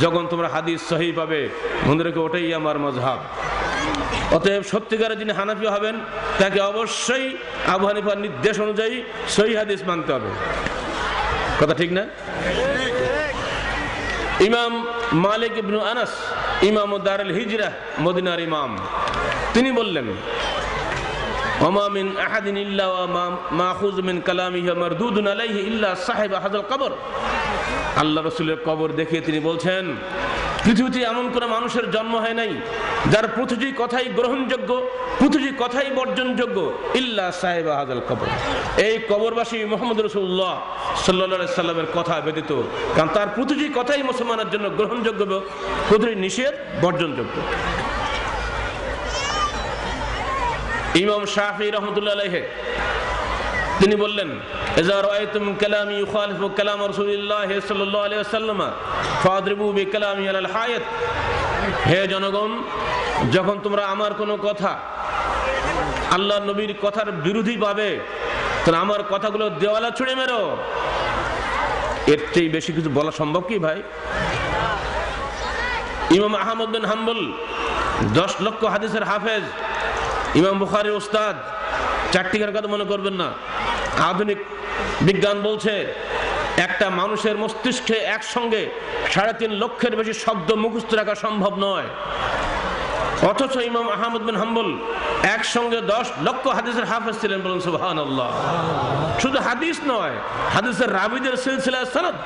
যখন তোমরা হাদিস সহিহ পাবে, মনে রেখো ওটাই আমার মাযহাব। অতএব সত্যিকারের যিনি হানাফি হবেন তাকে অবশ্যই আবু হানিফার নির্দেশ অনুযায়ী সহিহ হাদিস মানতে হবে। কথা ঠিক না? ইমাম মালিক ইবনে আনাস, ইমাম দারুল হিজরা, মদিনার ইমাম, তিনি বললেন, ওমা মিন আহাদিন ইল্লা ওয়া মাখুজ মিন কালামিহি মারদুদুন আলাইহি ইল্লা সাহিব হাযাল কবর। আল্লাহ রাসূলের কবর দেখে তিনি বলছেন, পৃথিবীতে এমন কোন মানুষের জন্ম হয় নাই যার প্রতিটি কথাই গ্রহণযোগ্য, প্রতিটি কথাই বর্জনযোগ্য, ইল্লা সাহিব হাযাল কবর। এই কবরবাসী মুহাম্মদ রাসূলুল্লাহ সাল্লাল্লাহু আলাইহি সাল্লামের কথা ব্যতীত, কারণ তার প্রতিটি কথাই মুসলমানের জন্য গ্রহণযোগ্য, প্রতিটি নিষেধ বর্জনযোগ্য। ইমাম শাফিঈ রাহমাতুল্লাহ আলাইহি তিনি বললেন, ইযা রাআইতুম কালামি ইউখালিফু কালাম রাসূলিল্লাহ সাল্লাল্লাহু আলাইহি ওয়াসাল্লাম ফাদরিবু বিকালামি আলাল হায়াত। হে জনগণ, যখন তোমরা আমার কোনো কথা আল্লাহ নবীর কথার বিরোধী পাবে, তাহলে আমার কথাগুলো দেওয়ালে ছুঁড়ে মেরো। এর চেয়ে বেশি কিছু বলা সম্ভব কি ভাই? ইমাম আহমদ বিন হাম্বল 10 লক্ষ হাদিসের হাফেজ, ইমাম বুখারীর উস্তাদ, চারটিকার কথা মনে করবেন না। আধুনিক বিজ্ঞান বলছে একটা মানুষের মস্তিষ্কে একসঙ্গে 3.5 লক্ষের বেশি শব্দ মুখস্থ রাখা সম্ভব নয়, অথচ ইমাম আহমদ বিন হাম্বল একসঙ্গে 10 লক্ষ হাদিসের হাফেজ ছিলেন। বলুন সুবহানাল্লাহ। শুধু হাদিস নয়, হাদিসের রাবীদের সিলসিলা সনদ,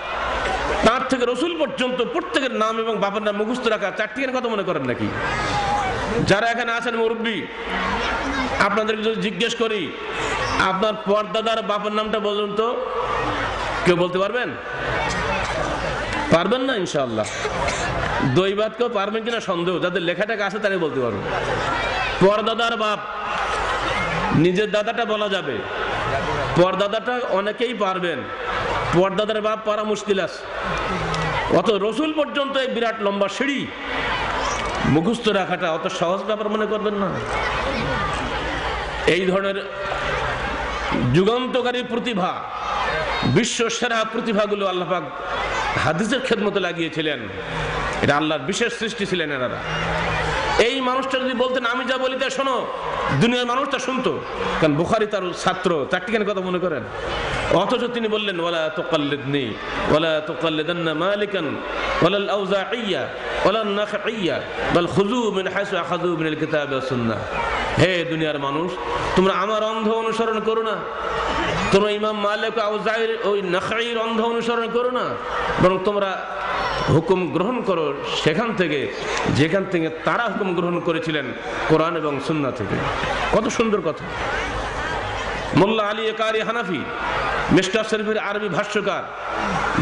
তার থেকে রসুল পর্যন্ত প্রত্যেকের নাম এবং বাবার নাম মুখস্থ রাখা। চারটিকার কথা মনে করেন নাকি? যারা এখানে আছেন মুরব্বী, আপনাদেরকে যদি জিজ্ঞেস করি আপনার পরদাদার বাবার নামটা বলুন তো, কেউ বলতে পারবেন? পারবেন না ইনশাআল্লাহ। দৈবাত কেউ পারবেন কিনা সন্দেহ, যাদের লেখাটাকে আছে তারাই বলতে পারবেন। পরদাদার বাপ, নিজের দাদাটা বলা যাবে, পরদাদাটা অনেকেই পারবেন, পরদাদার বাপ পারা মুশকিল আছে। অত রসুল পর্যন্ত এই বিরাট লম্বা সিঁড়ি মুখস্থ রাখাটা অত সহজ ব্যাপার মনে করবেন না। এই ধরনের যুগান্তকারী প্রতিভা, বিশ্ব সেরা প্রতিভাগুলো আল্লাহ পাক হাদিসের খেদমতে লাগিয়েছিলেন। এটা আল্লাহর বিশেষ সৃষ্টি ছিলেন এনারা। এই মানুষটা যদি বলতেন আমি যা বলি তা শোনো, দুনিয়ার মানুষটা শুনতো, কারণ বুখারী তার ছাত্র। চারটিখানি কথা মনে করেন। অথচ তিনি বললেন, ওয়ালা তুকাল্লিদনি ওয়ালা তুকাল্লিদান্না মালিকান ওয়ালাল আউজাঈয়া ওয়ালান নাখঈয়া বাল খুযু মিন হাইসু আখাযু মিনাল কিতাবি ওয়াস সুন্নাহ। হে দুনিয়ার মানুষ, তোমরা আমার অন্ধ অনুসরণ করো না, তোমরা ইমাম মালিক আউজাঈর ওই নাখঈর অন্ধ অনুসরণ করো না, বরং তোমরা হুকুম গ্রহণ করো সেখান থেকে যেখান থেকে তারা হুকুম গ্রহণ করেছিলেন, কোরআন এবং সুন্নাহ থেকে। কত সুন্দর কথা। মোল্লা আলী কারি হানাফি, মিশকাত শরীফের আরবি ভাষ্যকার,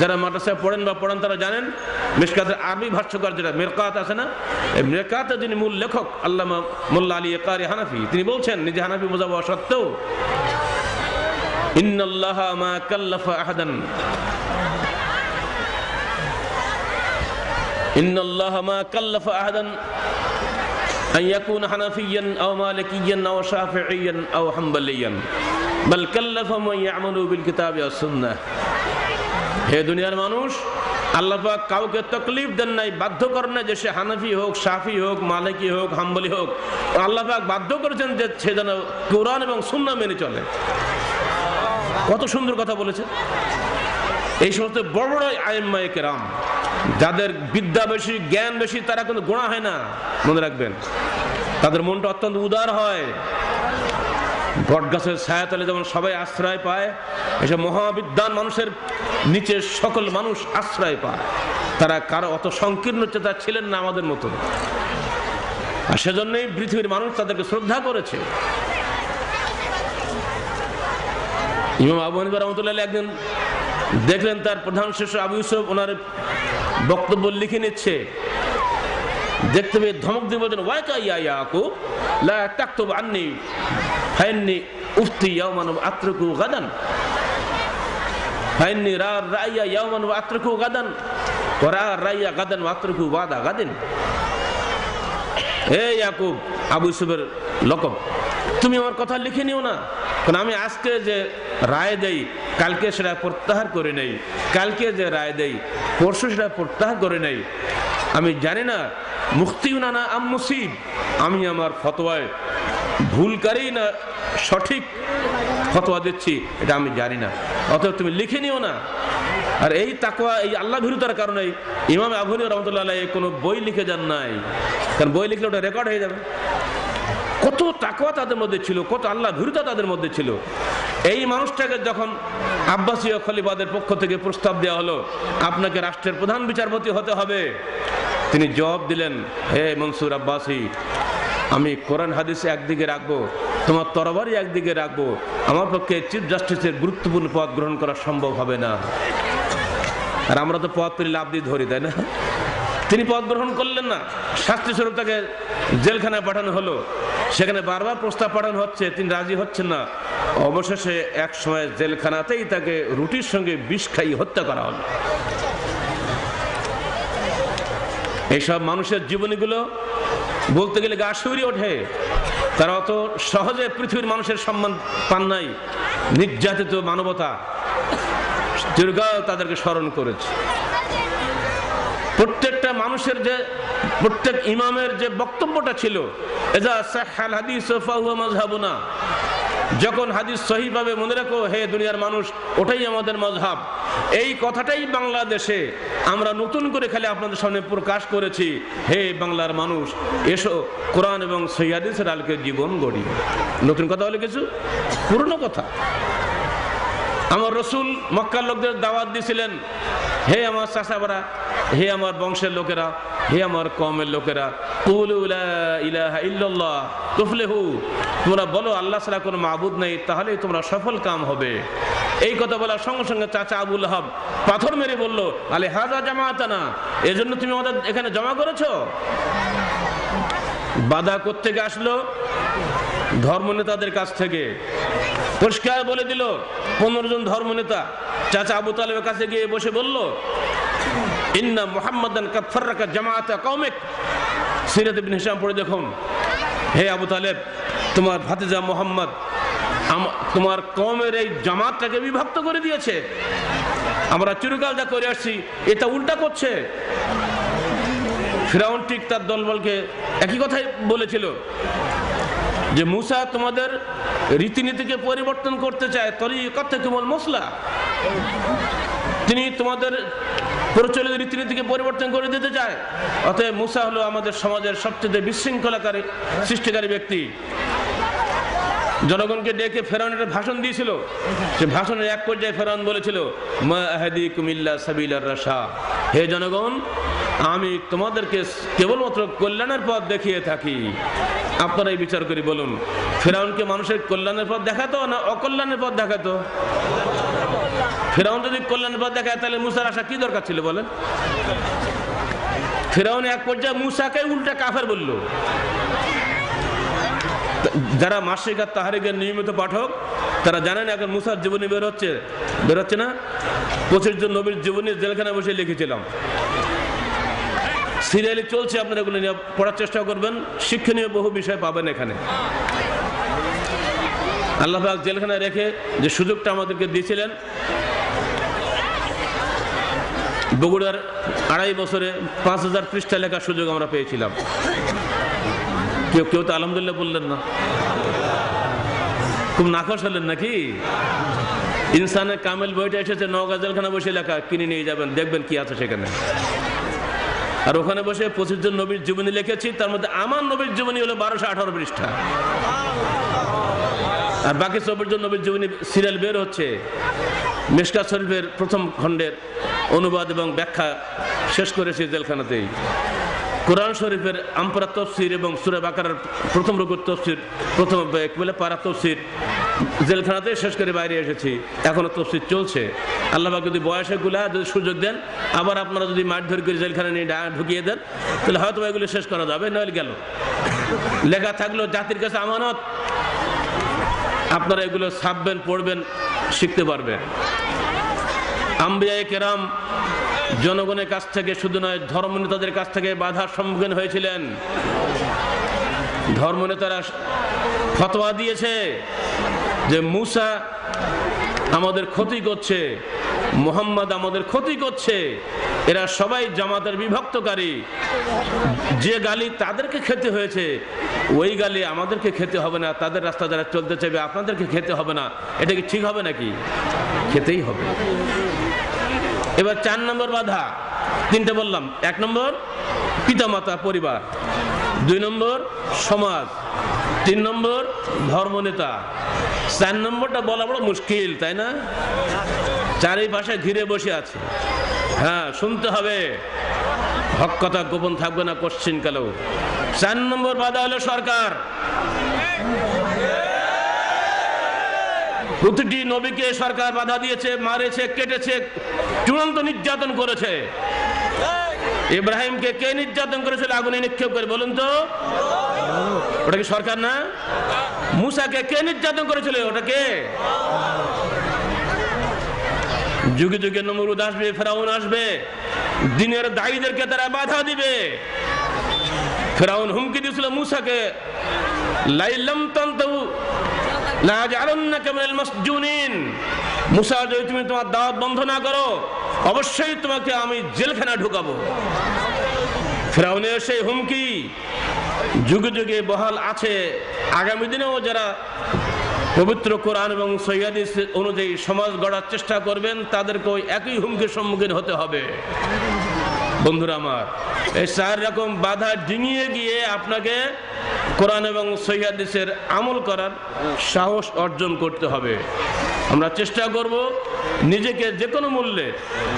যারা মাদ্রাসায় পড়েন বা পড়ান তারা জানেন, মিশকাতের আরবি ভাষ্যকার যেটা মিরকাত আছে না, এই মিরকাতের যিনি মূল লেখক আল্লামা মোল্লা আলী কারি হানাফি, তিনি বলছেন, নিজে হানাফি বোঝা হওয়া সত্ত্বেও, ইন্নাল্লাহা মা কাল্লাফা আহাদান ইন্নাল্লাহা মা কাল্লাফা আহাদান আন ইয়াকুনা হানাফিয়ান আও মালিকিয়ান আও শাফিঈয়ান আও হাম্বলিয়ান বাল কাল্লাফা মান ইয়ামালু বিল কিতাবি ওয়াস সুন্নাহ। হে দুনিয়ার মানুষ, আল্লাহ পাক কাউকে তাকলিফ দেন নাই, বাধ্য করেন না যে সে হানাফি হোক, শাফি হোক, মালিকি হোক, হাম্বলি হোক। আল্লাহ পাক বাধ্য করেছেন যে সে যেন কোরআন এবং সুন্নাহ মেনে চলে। কত সুন্দর কথা বলেছে। এই সমস্ত বড় বড় আইম্মায়ে কেরাম, যাদের বিদ্যা বেশি, জ্ঞান বেশি, তারা কিন্তু গোনা হয় না, মনে রাখবেন। তাদের মনটা অত্যন্ত উদার হয়। বটগাছের ছায়াতলে যেমন সবাই আশ্রয় পায়, এসব মহাবিদ্বান মানুষের নিচে সকল মানুষ আশ্রয় পায়। তারা কারো অত সংকীর্ণ চেতা ছিলেন না আমাদের মতো, আর সেজন্যই পৃথিবীর মানুষ তাদেরকে শ্রদ্ধা করেছে। ইমাম আবু হানিফা রাহমাতুল্লাহ একদিন দেখলেন তার প্রধান শিষ্য আবু ইউসুফ ওনার বক্তব্য লিখে নিচ্ছে। দেখতে পেয়ে ধমক দিয়ে বলছেন, ওয়াকা ইয়া ইয়াকুব লা তাকতুব আন্নি ফাইন্নি উফতি ইয়াওমান ওয়া আতরুকু গাদান ফাইন্নি রাইয়া ইয়াওমান ওয়া আতরুকু গাদান ওয়া রাইয়া গাদান ওয়া আতরুকু বাদা গাদিন। হে ইয়াকুব, আবু ইউসুফের লকব, তুমি আমার কথা লিখে নিও না, কারণ আমি আজকে যে রায় দেই কালকে সেটা প্রত্যাহার করে নেই, কালকে যে রায় দেই পরশু সেটা প্রত্যাহার করে নেই। আমি জানি না মুখতিউনা না আম মুসিব, আমি আমার ফতোয়ায় ভুলকারী না সঠিক ফতোয়া দিচ্ছি এটা আমি জানি না, অতএব তুমি লিখে নিও না। আর এই তাকওয়া, এই আল্লাহ ভীরুতার কারণে ইমাম আবু হানিফা রাহমাতুল্লাহ আলাইহি কোনো বই লিখে যান নাই, কারণ বই লিখলে ওটা রেকর্ড হয়ে যাবে। কত তাকওয়া তাদের মধ্যে ছিল, কত আল্লাহ ভীরুতা তাদের মধ্যে ছিল। এই মানুষটাকে যখন আব্বাসীয় খলিফাদের পক্ষ থেকে প্রস্তাব দেওয়া হলো আপনাকে রাষ্ট্রের প্রধান বিচারপতি হতে হবে, তিনি জবাব দিলেন, হে মনসুর আব্বাসী, আমি কোরআন হাদিস একদিকে রাখবো, তোমার তরবারি একদিকে রাখবো, আমার পক্ষে চিফ জাস্টিসের গুরুত্বপূর্ণ পদ গ্রহণ করা সম্ভব হবে না। আর আমরা তো পদ পেলে লাভ দিয়ে ধরি, তাই না? তিনি পদ গ্রহণ করলেন না, শাস্তি স্বরূপ তাকে জেলখানায় পাঠানো হলো। সেখানে বারবার প্রস্তাব পাঠানো হচ্ছে, তিনি রাজি হচ্ছেন না। অবশেষে এক সময় জেলখানাতেই তাকে রুটির সঙ্গে বিষ খাইয়ে হত্যা করা হলো। এইসব মানুষের জীবনীগুলো বলতে গেলে গা শিউরে ওঠে। তারা অত সহজে পৃথিবীর মানুষের সম্মান পান নাই। নির্যাতিত মানবতা দীর্ঘকাল তাদেরকে স্মরণ করেছে। প্রত্যেকটা মানুষের যে, প্রত্যেক ইমামের যে বক্তব্যটা ছিল, এজা সাহহাল হাদিস ফাহুয়া মাযহাবুনা, যখন হাদিস সহিহ ভাবে মনে রাখো হে দুনিয়ার মানুষ, ওটাই আমাদের মাযহাব। এই কথাটাই বাংলাদেশে আমরা নতুন করে খালি আপনাদের সামনে প্রকাশ করেছি, হে বাংলার মানুষ, এসো কোরআন এবং সহিহ হাদিসের আলোকে জীবন গড়ি। নতুন কথা হলে কিছু, পুরনো কথা। আমার রসুল মক্কার লোকদের দাওয়াত দিয়েছিলেন, হে আমার চাচাবারা, হে আমার বংশের লোকেরা, হে আমার কওমের লোকেরা, কুলু লা ইলাহা ইল্লাল্লাহ তুফলিহু, তোমরা বলো আল্লাহ ছাড়া কোনো মাবুদ নেই, তাহলেই তোমরা সফল কাম হবে। এই কথা বলার সঙ্গে সঙ্গে চাচা আবু লাহাব পাথর মেরে বলল, আলে হাজা জামাতানা, এজন্য তুমি আমাদের এখানে জমা করেছো? বাধা কোত্থেকে আসলো? ধর্মনেতাদের কাছ থেকে। পরিষ্কার বলে দিল 15 জন ধর্মনেতা চাচা আবু তালেবের কাছে গিয়ে বসে বলল, ইন্না মুহাম্মাদান কাদ ফাররাকা জামাআতা কওমিক। সিরাত ইবনে হিশাম পড়ে দেখুন, হে আবু তালেব, তোমার ভাতিজা মুহাম্মদ তোমার কওমের এই জামাতটাকে বিভক্ত করে দিয়েছে। আমরা চিরকাল যা করে আসছি এটা উল্টা করছে। ফিরাউন ঠিক তার দলবলকে একই কথাই বলেছিল যে মুসা তোমাদের রীতিনীতিকে পরিবর্তন করতে চায়, তরিকাতুকুমুল মুসলা, তিনি তোমাদের প্রচলিত রীতিনীতিকে পরিবর্তন করে দিতে চায়। অতএব মুসা হলো আমাদের সমাজের সবচেয়ে বিশৃঙ্খলাকারী সৃষ্টিকারী ব্যক্তি। জনগণকে ডেকে ফেরাউনের ভাষণ দিয়েছিল। সে ভাষণের এক পর্যায়ে ফেরাউন বলেছিল, মা আহাদিকুম ইল্লা সাবিলার রাশাদ, হে জনগণ, আমি তোমাদেরকে কেবলমাত্র কল্যাণের পথ দেখিয়ে থাকি, আপনারাই বিচার করে বলুন। ফেরাউনকে মানুষের কল্যাণের পথ দেখাতো না অকল্যাণের পথ দেখাতো? ফেরাউন যদি কল্যাণের পথ দেখায় তাহলে মুসার আসা কি দরকার ছিল বলেন? ফেরাউন এক পর্যায়ে মুসাকে উল্টা কাফের বলল। যারা মাসিক আর তাহারিকের নিয়মিত পাঠক তারা জানেন এখন মুসার জীবনী বেরোচ্ছে না? 25 জন নবীর জীবনী জেলখানায় বসে লিখেছিলাম, সিরিয়ালি চলছে। আপনারা এগুলো নিয়ে পড়ার চেষ্টা করবেন, শিক্ষণীয় বহু বিষয় পাবেন এখানে। আল্লাহ পাক জেলখানায় রেখে যে সুযোগটা আমাদেরকে দিয়েছিলেন, বগুড়ার 2.5 বছরে 5000 পৃষ্ঠা লেখার সুযোগ আমরা পেয়েছিলাম। কেউ তো আলহামদুলিল্লাহ বললেন না, খুব নাখোশ হলেন নাকি? ইনসানের কামেল বইটা এসেছে নওগাঁ জেলখানা বসে লেখা, কিনে নিয়ে যাবেন, দেখবেন কি আছে সেখানে। আর ওখানে বসে 25 জন নবীর জীবনী লিখেছি, তার মধ্যে আমার নবীর জীবনী হলো 1218 পৃষ্ঠা, আর বাকি 24 জন নবীর জীবনী সিরিয়াল বের হচ্ছে। মিশকাত শরীফের প্রথম খণ্ডের অনুবাদ এবং ব্যাখ্যা শেষ করেছি জেলখানাতেই। কোরআন শরীফের আমপারা তফসির এবং সূরা বাকারার প্রথম রুকুর তফসির, প্রথম পারা তফসির জেলখানাতে শেষ করে বাইরে এসেছি। এখনো তফসির চলছে। আল্লাহ পাক যদি বয়সে গুলা যদি সুযোগ দেন, আবার আপনারা যদি মারধর করে জেলখানা নিয়ে ঢুকিয়ে দেন, তাহলে হয়তো এগুলো শেষ করা যাবে, নইলে গেল। লেখা থাকলো জাতির কাছে আমানত, আপনারা এগুলো ছাপবেন, পড়বেন, শিখতে পারবেন। আম্বিয়ায়ে কেরাম জনগণের কাছ থেকে শুধু নয়, ধর্মনেতাদের কাছ থেকে বাধার সম্মুখীন হয়েছিলেন। ধর্মনেতারা ফতোয়া দিয়েছে যে মুসা আমাদের ক্ষতি করছে, মুহাম্মদ আমাদের ক্ষতি করছে, এরা সবাই জামাতের বিভক্তকারী। যে গালি তাদেরকে খেতে হয়েছে ওই গালি আমাদেরকে খেতে হবে না, তাদের রাস্তা যারা চলতে চাইবে আপনাদেরকে খেতে হবে না। এটা কি ঠিক হবে নাকি? খেতেই হবে। এবার 4 নম্বর বাধা, 3টে বললাম। 1 নম্বর পিতামাতা পরিবার, 2 নম্বর সমাজ, 3 নম্বর ধর্মনেতা। 4 নম্বরটা বলা বড় মুশকিল, তাই না? চারিপাশে ঘিরে বসে আছে। হ্যাঁ, শুনতে হবে, হক কথা গোপন থাকবে না কোশ্চিন কালেও। 4 নম্বর বাধা হলো সরকার। প্রতিটি নবীকে সরকার বাধা দিয়েছে, মারেছে, কেটেছে, চূড়ান্ত নির্যাতন করেছে। ইব্রাহিমকে কে নির্যাতন করেছিল আগুনে নিক্ষেপ করে, বলুন তো? ওটা কি সরকার না? মুসাকে কে নির্যাতন করেছিল, ওটা কে? যুগে যুগে নমরুদ আসবে, ফেরাউন আসবে, দিনের দায়ীদেরকে তারা বাধা দিবে। ফেরাউন হুমকি দিয়েছিল মুসাকে, লাইলাম তানতাহু লাআজআলান্নাকা মিনাল মাসজুনিন, মুসা যদি তুমি তোমার দাওয়াত বন্ধ না করো অবশ্যই তোমাকে আমি জেলখানা ঢুকাবো। ফেরাউনের সেই হুমকি যুগে যুগে বহাল আছে। আগামী দিনেও যারা পবিত্র কোরআন এবং সহিহ হাদিস অনুযায়ী সমাজ গড়ার চেষ্টা করবেন তাদেরকে ওই একই হুমকির সম্মুখীন হতে হবে। বন্ধুরা আমার, এই 4 রকম বাধা ডিঙিয়ে গিয়ে আপনাকে কোরআন এবং সহিহ হাদিসের আমল করার সাহস অর্জন করতে হবে। আমরা চেষ্টা করব নিজেকে যে কোনো মূল্যে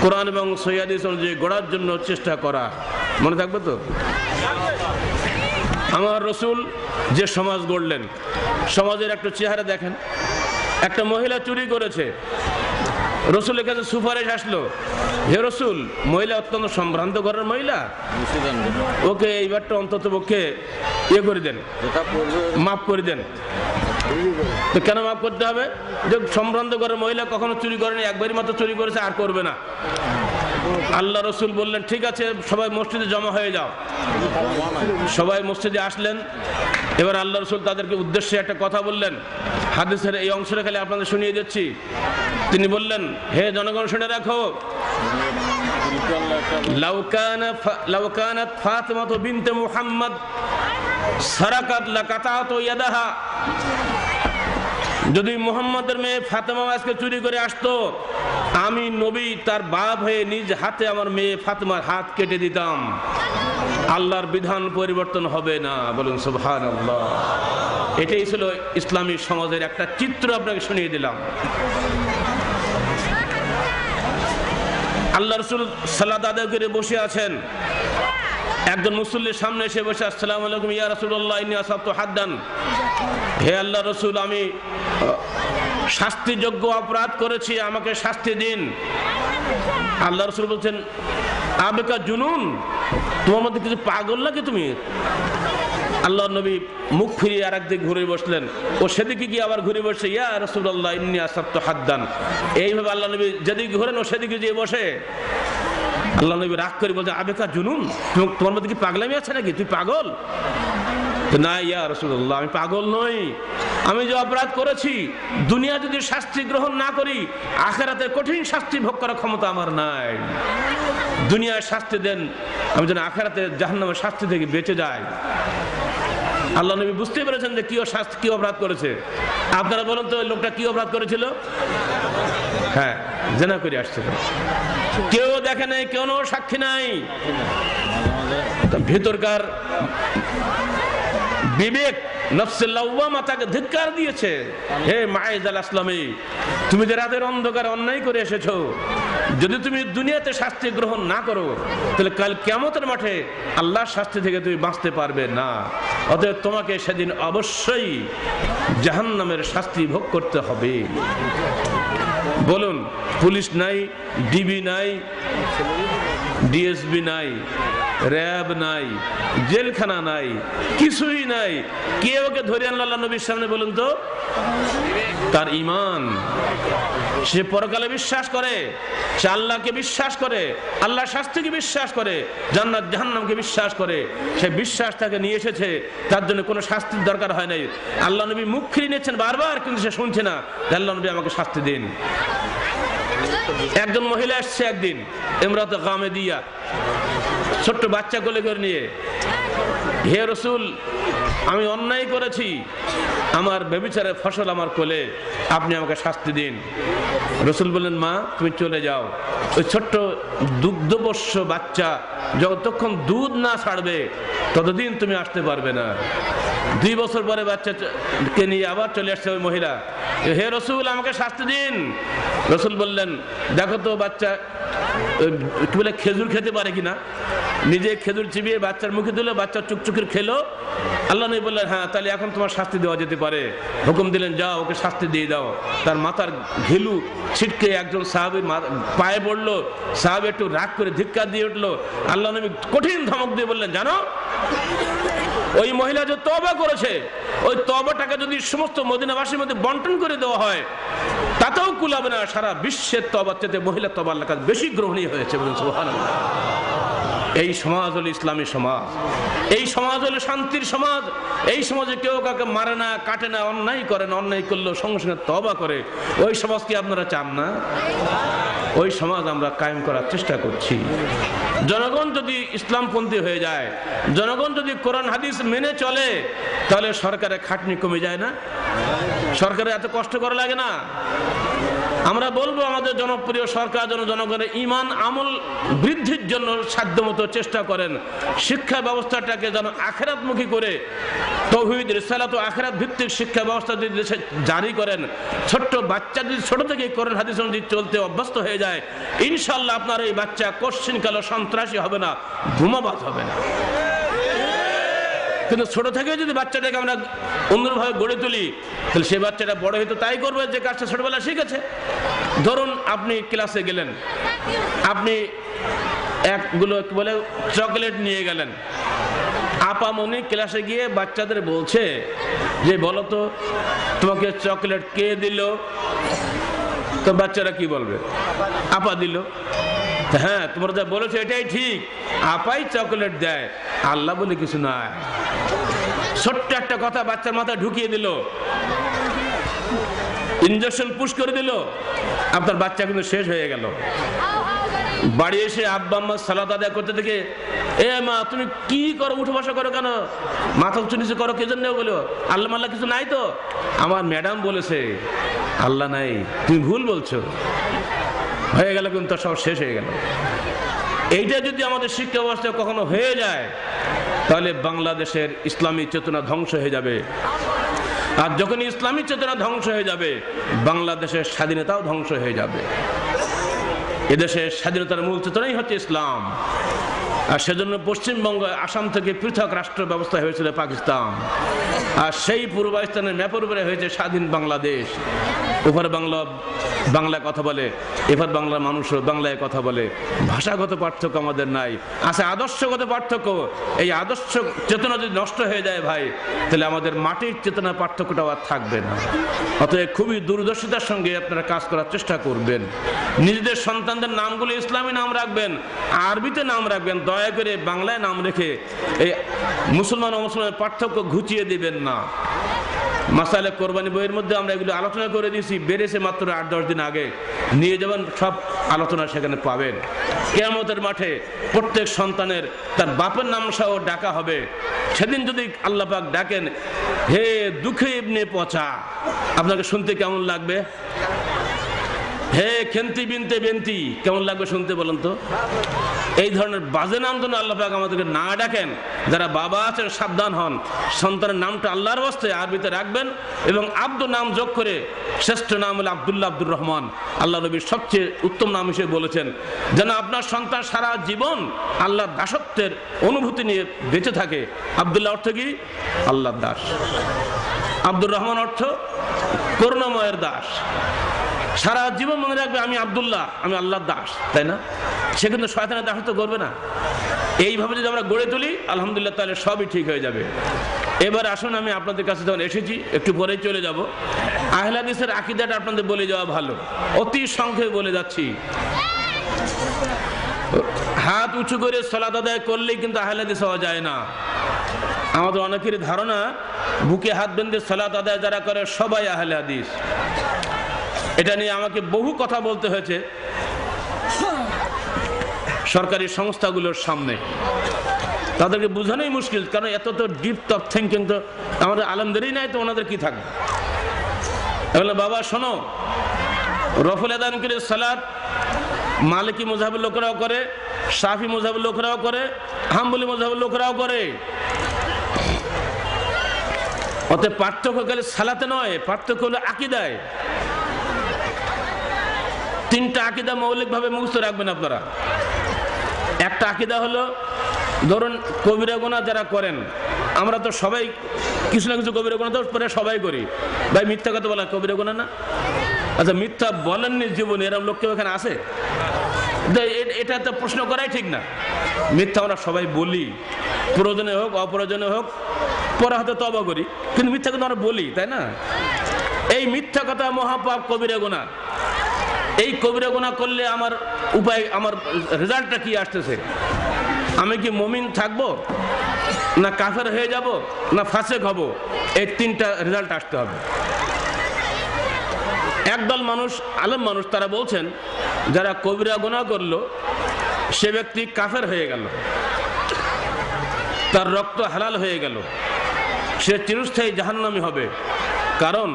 কোরআন এবং সহিহ হাদিস অনুযায়ী গড়ার জন্য চেষ্টা করা। মনে থাকবে তো? আমার রসুল যে সমাজ গড়লেন, সমাজের একটা চেহারা দেখেন। একটা মহিলা চুরি করেছে, রসুলের কাছে সুপারিশ আসলো, হে রসুল, মহিলা অত্যন্ত সম্ভ্রান্ত ঘরের মহিলা, ওকে এইবারটা অন্তত পক্ষে ইয়ে করে দেন, মাফ করে দেন। তো কেন মাফ করতে হবে? যে সম্ভ্রান্ত ঘরের মহিলা কখনো চুরি করেনি, একবারই মাত্র চুরি করেছে, আর করবে না। আল্লাহ রসুল বললেন, ঠিক আছে, সবাই মসজিদে জমা হয়ে যাও। সবাই মসজিদে আসলেন। এবার আল্লাহ রসুল তাদেরকে উদ্দেশ্যে একটা কথা বললেন, হাদিসের এই অংশটা খালি আপনাদের শুনিয়ে দিচ্ছি। তিনি বললেন, হে জনগণ, শুনে রাখো, লাউ কানাত ফাতিমাতু বিনতে মুহাম্মদ সারাকাত লাকাতাতু ইয়াদাহা, যদি মুহাম্মদের মেয়ে ফাতেমা আজকে চুরি করে আসতো, আমি নবী তার বাপ হয়ে নিজ হাতে আমার মেয়ে ফাতেমার হাত কেটে দিতাম। আল্লাহর বিধান পরিবর্তন হবে না, বলুন সুবহানাল্লাহ। এটাই ছিল ইসলামী সমাজের একটা চিত্র, আপনাকে শুনিয়ে দিলাম। আল্লাহ রাসূল সালাত আদায় করে বসে আছেন, একজন মুসল্লির সামনে এসে বসে, আসসালামু আলাইকুম ইয়া রাসূলুল্লাহ, ইন্নী আসাবতু হাদ্দান, হে আল্লাহ রসুল, আমি শাস্তিযোগ্য অপরাধ করেছি, আমাকে শাস্তি দিন। আল্লাহ রসুল বলছেন, আবেকা জুনুন, তোমার মধ্যে কিছু পাগল নাকি তুমি? আল্লাহ নবী মুখ ফিরিয়ে আর একদিকে ঘুরে বসলেন, ও সেদিকে গিয়ে আবার ঘুরে বসে, ইয়া রাসূলুল্লাহ ইন্নী আসাবতু হাদ্দান। এইভাবে আল্লাহ নবী যেদিকে ঘুরেন ও সেদিকে যেয়ে বসে। আল্লাহ নবী রাগ করে বলছেন, আবেকা জুনুন, তোমার মধ্যে কি পাগলামি আছে নাকি? তুই পাগল? না ইয়া রাসূলুল্লাহ, আমি পাগল নই। আমি যে অপরাধ করেছি, দুনিয়া যদি শাস্তি গ্রহণ না করি, আখিরাতে কঠিন শাস্তি ভোগ করার ক্ষমতা আমার নাই। দুনিয়ায় শাস্তি দেন, আমি যেন আখিরাতে জাহান্নামের শাস্তি থেকে বেঁচে যাই। আল্লাহ নবী বুঝতে পেরেছেন যে কি অপরাধ করেছে। আপনারা বলুন তো, লোকটা কি অপরাধ করেছিল? হ্যাঁ, জিনা করে আসছিল। কেউ দেখে নাই, কেউ সাক্ষী নাই। ভিতরকার বিবেক নফসে লাওয়ামা তাকে ধিক্কার দিয়েছে। হে মাইজ আল আসলামী, তুমি যে রাতের অন্ধকারে অন্যায় করে এসেছো, যদি তুমি দুনিয়াতে শাস্তি গ্রহণ না করো, তাহলে কাল কিয়ামতের মাঠে আল্লাহর শাস্তি থেকে তুমি বাঁচতে পারবে না। অতএব তোমাকে সেদিন অবশ্যই জাহান্নামের শাস্তি ভোগ করতে হবে। বলুন, পুলিশ নাই, ডিবি নাই, ডিএসবি নাই, র্যাব নাই, জেলখানা নাই, কিছুই নাই, কে ওকে ধরে আনলো আল্লাহ নবীর সামনে? বলুন তো। তার ঈমান, সে পরকালে বিশ্বাস করে, সে আল্লাহকে বিশ্বাস করে, আল্লাহর শাস্তিকে বিশ্বাস করে, জান্নাত জাহান্নামকে বিশ্বাস করে। সে বিশ্বাস তাকে নিয়ে এসেছে, তার জন্য কোনো শাস্তির দরকার হয় নাই। আল্লাহ নবী মুখ ফিরিয়ে নিচ্ছেন বারবার, কিন্তু সে শুনছে না। আল্লাহ নবী আমাকে শাস্তি দিন। একজন মহিলা আসছে একদিন, ইমরাতে গামেদিয়া, ছোট্ট বাচ্চা কোলে করে নিয়ে, হে রসুল আমি অন্যায় করেছি, আমার ব্যভিচারের ফসল আমার কোলে, আপনি আমাকে শাস্তি দিন। রসুল বললেন মা তুমি চলে যাও, ওই ছোট্ট দুগ্ধপোষ্য বাচ্চা যতক্ষণ দুধ না ছাড়বে ততদিন তুমি আসতে পারবে না। 2 বছর পরে বাচ্চাকে নিয়ে আবার চলে আসছে ওই মহিলা, হে রসুল আমাকে শাস্তি দিন। রসুল বললেন দেখো তো বাচ্চা কি বলে খেজুর খেতে পারে কিনা, নিজে খেজুর চিবিয়ে বাচ্চার মুখে দিল, বাচ্চা চুকচুকির খেলো। আল্লাহ নবী বললেন হ্যাঁ তাহলে এখন তোমার শাস্তি দেওয়া যেতে পারে। হুকুম দিলেন যাও ওকে শাস্তি দিয়ে দাও। তার মাথার ঘিলু ছিটকে একজন সাহাবীর পায়ে পড়লো, সাহাবী একটু রাগ করে ধিক্কার দিয়ে উঠলো। আল্লাহ নবী কঠিন ধমক দিয়ে বললেন জানো ওই মহিলা যে তওবা করেছে, ওই তওবাটাকে যদি সমস্ত মদিনাবাসীর মধ্যে বন্টন করে দেওয়া হয় তাতেও কুলাবে না, সারা বিশ্বের তওবার চেয়ে মহিলা তওবার কাজ বেশি গ্রহণীয় হয়েছে। বলুন সুবহানাল্লাহ। এই সমাজ হলো ইসলামী সমাজ, এই সমাজ হলো শান্তির সমাজ। এই সমাজে কেউ কাউকে মারে না, কাটে না, অন্যায় করে না, অন্যায় করলেও সঙ্গে সঙ্গে তওবা করে। ওই সমাজ কি আপনারা চান না? ওই সমাজ আমরা কায়েম করার চেষ্টা করছি। জনগণ যদি ইসলামপন্থী হয়ে যায়, জনগণ যদি কোরআন হাদিস মেনে চলে, তাহলে সরকারের খাটনি কমে যায় না? সরকারের এত কষ্ট করা লাগে না? আমরা বলবো আমাদের জনপ্রিয় সরকার যেন জনগণের ঈমান আমল বৃদ্ধির জন্য সাধ্যমতো চেষ্টা করেন। শিক্ষা ব্যবস্থাটাকে যেন আখিরাতমুখী করে তাওহীদ রিসালাত ও আখিরাত ভিত্তিক শিক্ষা ব্যবস্থা যদি দেশে জারি করেন, ছোট্ট বাচ্চা যদি ছোট থেকে কোরআন হাদিস অনুযায়ী চলতে অভ্যস্ত হয়ে যায়, ইনশাআল্লাহ আপনার এই বাচ্চা কোশ্চিনকালে সন্ত্রাসী হবে না, বোমাবাজ হবে না। কিন্তু ছোট থেকে যদি বাচ্চাটাকে আমরা অন্যভাবে গড়ে তুলি, তাহলে সে বাচ্চাটা বড় হয়তো তাই করবে যে কাজটা ছোটবেলা শিখেছে। ধরুন আপনি ক্লাসে গেলেন, আপনি একগুলো বলে চকলেট নিয়ে গেলেন, আপামনি ক্লাসে গিয়ে বাচ্চাদের বলছে যে বলো তো তোমাকে চকলেট কে দিল? তো বাচ্চারা কি বলবে? আপা দিল। হ্যাঁ তোমরা যা বলেছো এটাই ঠিক, আপাই চকলেট দেয়, আল্লাহ বলে কিছু নয়। ছোট্ট একটা কথা বাচ্চার মাথায় ঢুকিয়ে দিল, ইনজেকশন পুশ করে দিল, আপনার বাচ্চা কিন্তু শেষ হয়ে গেল। বাড়ি এসে আব্বা আম্মা সালাত আদায় করতে থেকে, এ মা তুমি কি করো, উঠে বসা করো কেন, মাথা উঁচু নিচু করো, কে জন্য বলো? আল্লাহ মাল্লাহ কিছু নাই তো? আমার ম্যাডাম বলেছে আল্লাহ নাই, তুমি ভুল বলছো। হয়ে গেল কিন্তু সব শেষ হয়ে গেল। এইটা যদি আমাদের শিক্ষা ব্যবস্থা কখনো হয়ে যায়, তাহলে বাংলাদেশের ইসলামী চেতনা ধ্বংস হয়ে যাবে। আর যখন ইসলামী চেতনা ধ্বংস হয়ে যাবে, বাংলাদেশের স্বাধীনতাও ধ্বংস হয়ে যাবে। এদেশের স্বাধীনতার মূল চেতনাই হচ্ছে ইসলাম। আর সেজন্য পশ্চিমবঙ্গ, আসাম থেকে পৃথক রাষ্ট্র ব্যবস্থা হয়েছিল পাকিস্তান, আর সেই পূর্ব পাকিস্তানের ম্যাপের উপরে হয়েছে স্বাধীন বাংলাদেশ। ওপার বাংলা বাংলায় কথা বলে, এবার বাংলার মানুষও বাংলায় কথা বলে। ভাষাগত পার্থক্য আমাদের নাই, আছে আদর্শগত পার্থক্য। এই আদর্শ চেতনা যদি নষ্ট হয়ে যায় ভাই, তাহলে আমাদের মাটির চেতনা পার্থক্যটাও আর থাকবে না। অতএব খুবই দূরদর্শিতার সঙ্গে আপনারা কাজ করার চেষ্টা করবেন। নিজেদের সন্তানদের নামগুলো ইসলামী নাম রাখবেন, আরবিতে নাম রাখবেন, দয়া করে বাংলায় নাম রেখে এই মুসলমান ও মুসলমানের পার্থক্য ঘুচিয়ে দিবেন না। মাসালে কোরবানি বইয়ের মধ্যে আমরা এগুলো আলোচনা করে দিয়েছি, বেড়েছে মাত্র 8-10 দিন আগে, নিয়ে যাবেন, সব আলোচনা সেখানে পাবেন। কিয়ামতের মাঠে প্রত্যেক সন্তানের তার বাপের নাম সহ ডাকা হবে। সেদিন যদি আল্লাহ পাক ডাকেন, হে দুঃখে ইবনে পচা, আপনাকে শুনতে কেমন লাগবে? হে খেন্তি বিনতে বেন্তি, কেমন লাগবে শুনতে বলেন তো? এই ধরনের বাজে নাম যেন আল্লাহ পাক আমাদেরকে না ডাকেন। যারা বাবা আছেন সাবধান হন, সন্তানের নামটা আল্লাহর ওয়াস্তে আরবিতে রাখবেন, এবং আব্দু নাম যোগ করে শ্রেষ্ঠ নাম হলো আব্দুল্লাহ, আব্দুর রহমান। আল্লাহ নবী সবচেয়ে উত্তম নাম হিসেবে বলেছেন, যেন আপনার সন্তান সারা জীবন আল্লাহর দাসত্বের অনুভূতি নিয়ে বেঁচে থাকে। আব্দুল্লাহ অর্থ কি? আল্লাহর দাস। আব্দুর রহমান অর্থ করুণাময়ের দাস। সারা জীবন মনে রাখবে আমি আব্দুল্লাহ, আমি আল্লাহর দাস, তাই না? সে কিন্তু শয়তানের দাসত্ব করবে না। এইভাবে যদি আমরা গড়ে তুলি, আলহামদুলিল্লাহ, তাহলে সবই ঠিক হয়ে যাবে। এবার আসুন, আমি আপনাদের কাছে যখন এসেছি, একটু পরেই চলে যাব। আহলে হাদিসের আকীদাটা আপনাদের বলে যাওয়া ভালো, অতি সংক্ষেপে বলে যাচ্ছি। হাত উঁচু করে সালাত আদায় করলেই কিন্তু আহলে হাদিস হওয়া যায় না। আমাদের অনেকেরই ধারণা বুকে হাত বেঁধে সালাত আদায় যারা করে সবাই আহলে হাদিস। এটা নিয়ে আমাকে বহু কথা বলতে হয়েছে। সরকারি সংস্থাগুলোর সামনে। তাদেরকে বোঝানোই মুশকিল, কারণ এত তো ডিপ টপ থিঙ্কিং তো আমাদের আলেমদেরই নাই, তো ওনাদের কি থাকবে। বলে বাবা শোনো, রফল আদানকারী সালাত মালিকি মুযহাবের লোকেরাও করে, শাফি মুযহাবের লোকেরাও করে, হাম্বলি মুযহাবের লোকেরাও করে। অতএব পার্থক্য গেলে সালাতে নয়, পার্থক্য হলো আকীদায়। তিনটা আকীদা মৌলিকভাবে মুখস্থ রাখবেন আপনারা। একটা আকীদা হলো, ধরুন কবিরা গুনাহ যারা করেন, আমরা তো সবাই কিছু না কিছু কবিরা গুনাহ তো পরে সবাই করি। ভাই মিথ্যা কথা বলা কবিরা গুনাহ না? আচ্ছা মিথ্যা বলেননি জীবনে, এরকম লোক কেউ এখানে আছে? এটা তো প্রশ্ন করাই ঠিক না। মিথ্যা আমরা সবাই বলি, প্রয়োজনে হোক অপ্রয়োজনে হোক, পরে হয়তো তওবা করি, কিন্তু মিথ্যা কথা আমরা বলি, তাই না? এই মিথ্যা কথা মহাপাপ, কবিরা গুনাহ। এই কবিরা গুনাহ করলে আমার উপায়, আমার রেজাল্টটা কি আসতেছে? আমি কি মুমিন থাকবো, না কাফের হয়ে যাব, না ফাসেক হব? এই তিনটা রেজাল্ট আসতে হবে। একদল মানুষ, আলেম মানুষ, তারা বলছেন যারা কবিরা গুনাহ করলো সে ব্যক্তি কাফের হয়ে গেল, তার রক্ত হালাল হয়ে গেল, সে চিরস্থায়ী জাহান্নামী হবে। কারণ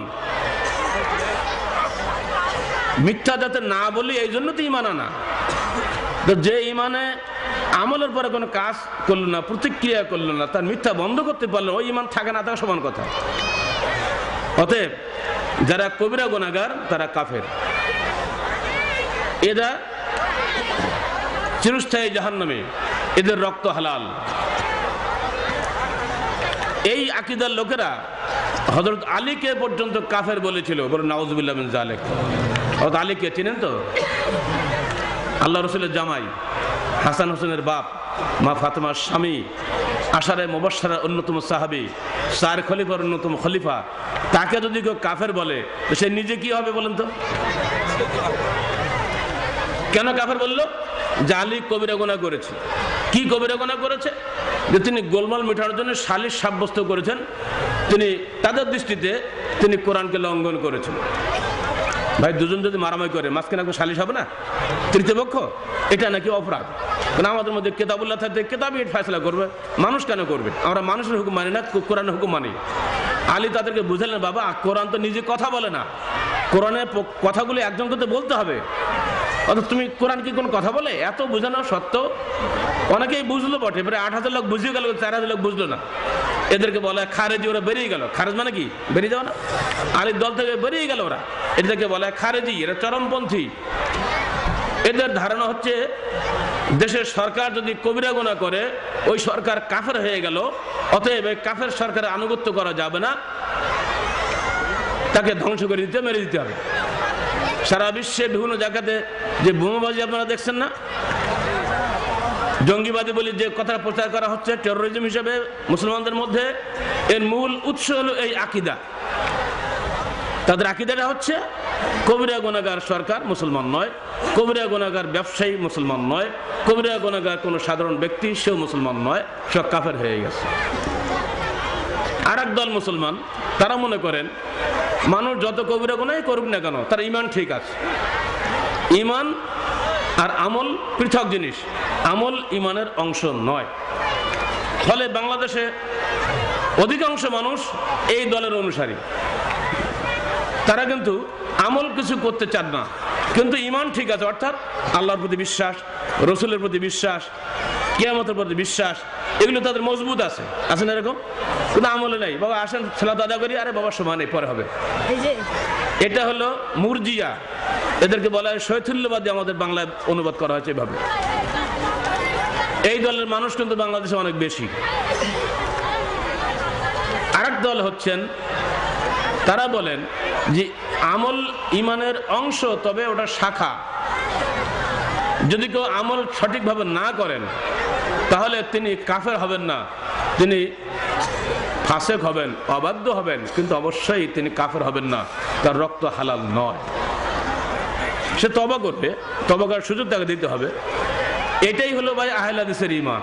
মিথ্যা যাতে না বলি, এই জন্য তো ঈমান আনা। তো যে ঈমানে আমলের পরে কোনো কাজ করলো না, প্রতিক্রিয়া করলো না, তার মিথ্যা বন্ধ করতে পারলো, ওই ঈমান থাকে না থাকা সমান কথা। অতএব যারা কবিরা গুনাহগার তারা কাফের, এরা চিরস্থায়ী জাহান্নামী, এদের রক্ত হালাল। এই আকীদার লোকেরা হযরত আলীকে পর্যন্ত কাফের বলেছিল। বলে নাউযুবিল্লাহ মিন যালিক। হযরত আলীকে চিনেন তো? আল্লাহ রাসূলের জামাই, হাসান হোসেনের বাপ, মা ফাতেমার স্বামী, আশারে মুবাশশারার অন্যতম সাহাবী, 4 খলিফার অন্যতম খলিফা। তাকে যদি কেউ কাফের বলে তো সে নিজে কি হবে বলেন তো? কেন কাফের বললো? যে আলী কবিরা গুনাহ করেছে। কি কবিরা গুনাহ করেছে? যে তিনি গোলমাল মেটানোর জন্য সালিশ সাব্যস্ত করেছেন, তিনি তাদের দৃষ্টিতে তিনি কোরআনকে লঙ্ঘন করেছেন। ভাই দুজন যদি মারামারি করে মাঝখানে একটা সালিশ হবে না? তৃতীয় পক্ষ, এটা নাকি অপরাধ। কারণ আমাদের মধ্যে কিতাবুল্লাহ থাকতে কিতাবই ফয়সালা করবে, মানুষ কেন করবে? আমরা মানুষের হুকুম মানি না, কোরআনের হুকুম মানি। আলী তাদেরকে বুঝালেন, বাবা কোরআন তো নিজে কথা বলে না, কোরআনের কথাগুলো একজনকে তো বলতে হবে। অর্থাৎ তুমি কোরআন কি কোন কথা বলে? এত বোঝানো সত্ত্বেও অনেকেই বুঝলো বটে, এবারে 8,000 লোক বুঝিয়ে গেল, 4,000 লোক বুঝলো না। এদেরকে বলে খারেজি, ওরা বেরিয়ে গেল। খারেজ মানে কি? বেরিয়ে যাওয়া না? আলীর দল থেকে বেরিয়ে গেল ওরা। এদেরকে বলে খারেজি, এরা চরমপন্থী। এদের ধারণা হচ্ছে দেশের সরকার যদি কবিরা গুনাহ করে ওই সরকার কাফের হয়ে গেল, অতএব কাফের সরকারের আনুগত্য করা যাবে না, তাকে ধ্বংস করে দিতে, মেরে দিতে হবে। সারা বিশ্বে বিভিন্ন জায়গাতে যে বোমাবাজি আপনারা দেখছেন না, জঙ্গিবাদী বলে যে কথা প্রচার করা হচ্ছে টেরোরিজম হিসেবে মুসলমানদের মধ্যে, এর মূল উৎস হলো এই আকীদা। তাদের আকীদাটা হচ্ছে কবিরা গুনাহগার সরকার মুসলমান নয়, কবিরা গুনাহগার ব্যবসায়ী মুসলমান নয়, কবিরা গুনাহগার কোনো সাধারণ ব্যক্তি সেও মুসলমান নয়, সব কাফের হয়ে গেছে। আর এক দল মুসলমান, তারা মনে করেন মানুষ যত কবিরা গুনাহই করুক না কেন তার ঈমান ঠিক আছে। ঈমান আর আমল পৃথক জিনিস, আমল ঈমানের অংশ নয়। ফলে বাংলাদেশে অধিকাংশ মানুষ এই দলের অনুসারী। তারা কিন্তু আমল কিছু করতে চান না, কিন্তু ঈমান ঠিক আছে, অর্থাৎ আল্লাহর প্রতি বিশ্বাস, রসুলের প্রতি বিশ্বাস, কিয়ামতের প্রতি বিশ্বাস, এগুলো তাদের মজবুত আছে। আছে না এরকম? কিন্তু আমলে নাই। বাবা আসেন সালাত আদায় করি, আরে বাবা সমানে পরে হবে। এটা হলো মুরজিয়া, এদেরকে বলা হয় শৈথুল্যবাদী, আমাদের বাংলায় অনুবাদ করা হয়েছে এভাবে। এই দলের মানুষ কিন্তু বাংলাদেশে অনেক বেশি। আরেক দল হচ্ছেন, তারা বলেন যে আমল ঈমানের অংশ, তবে ওটা শাখা। যদি কেউ আমল সঠিকভাবে না করেন তাহলে তিনি কাফের হবেন না, তিনি ফাসেক হবেন, অবাধ্য হবেন, কিন্তু অবশ্যই তিনি কাফের হবেন না, তার রক্ত হালাল নয়। সে তওবা করবে, তওবা করার সুযোগ তাকে দিতে হবে। এটাই হলো ভাই আহলে হাদিসের ঈমান।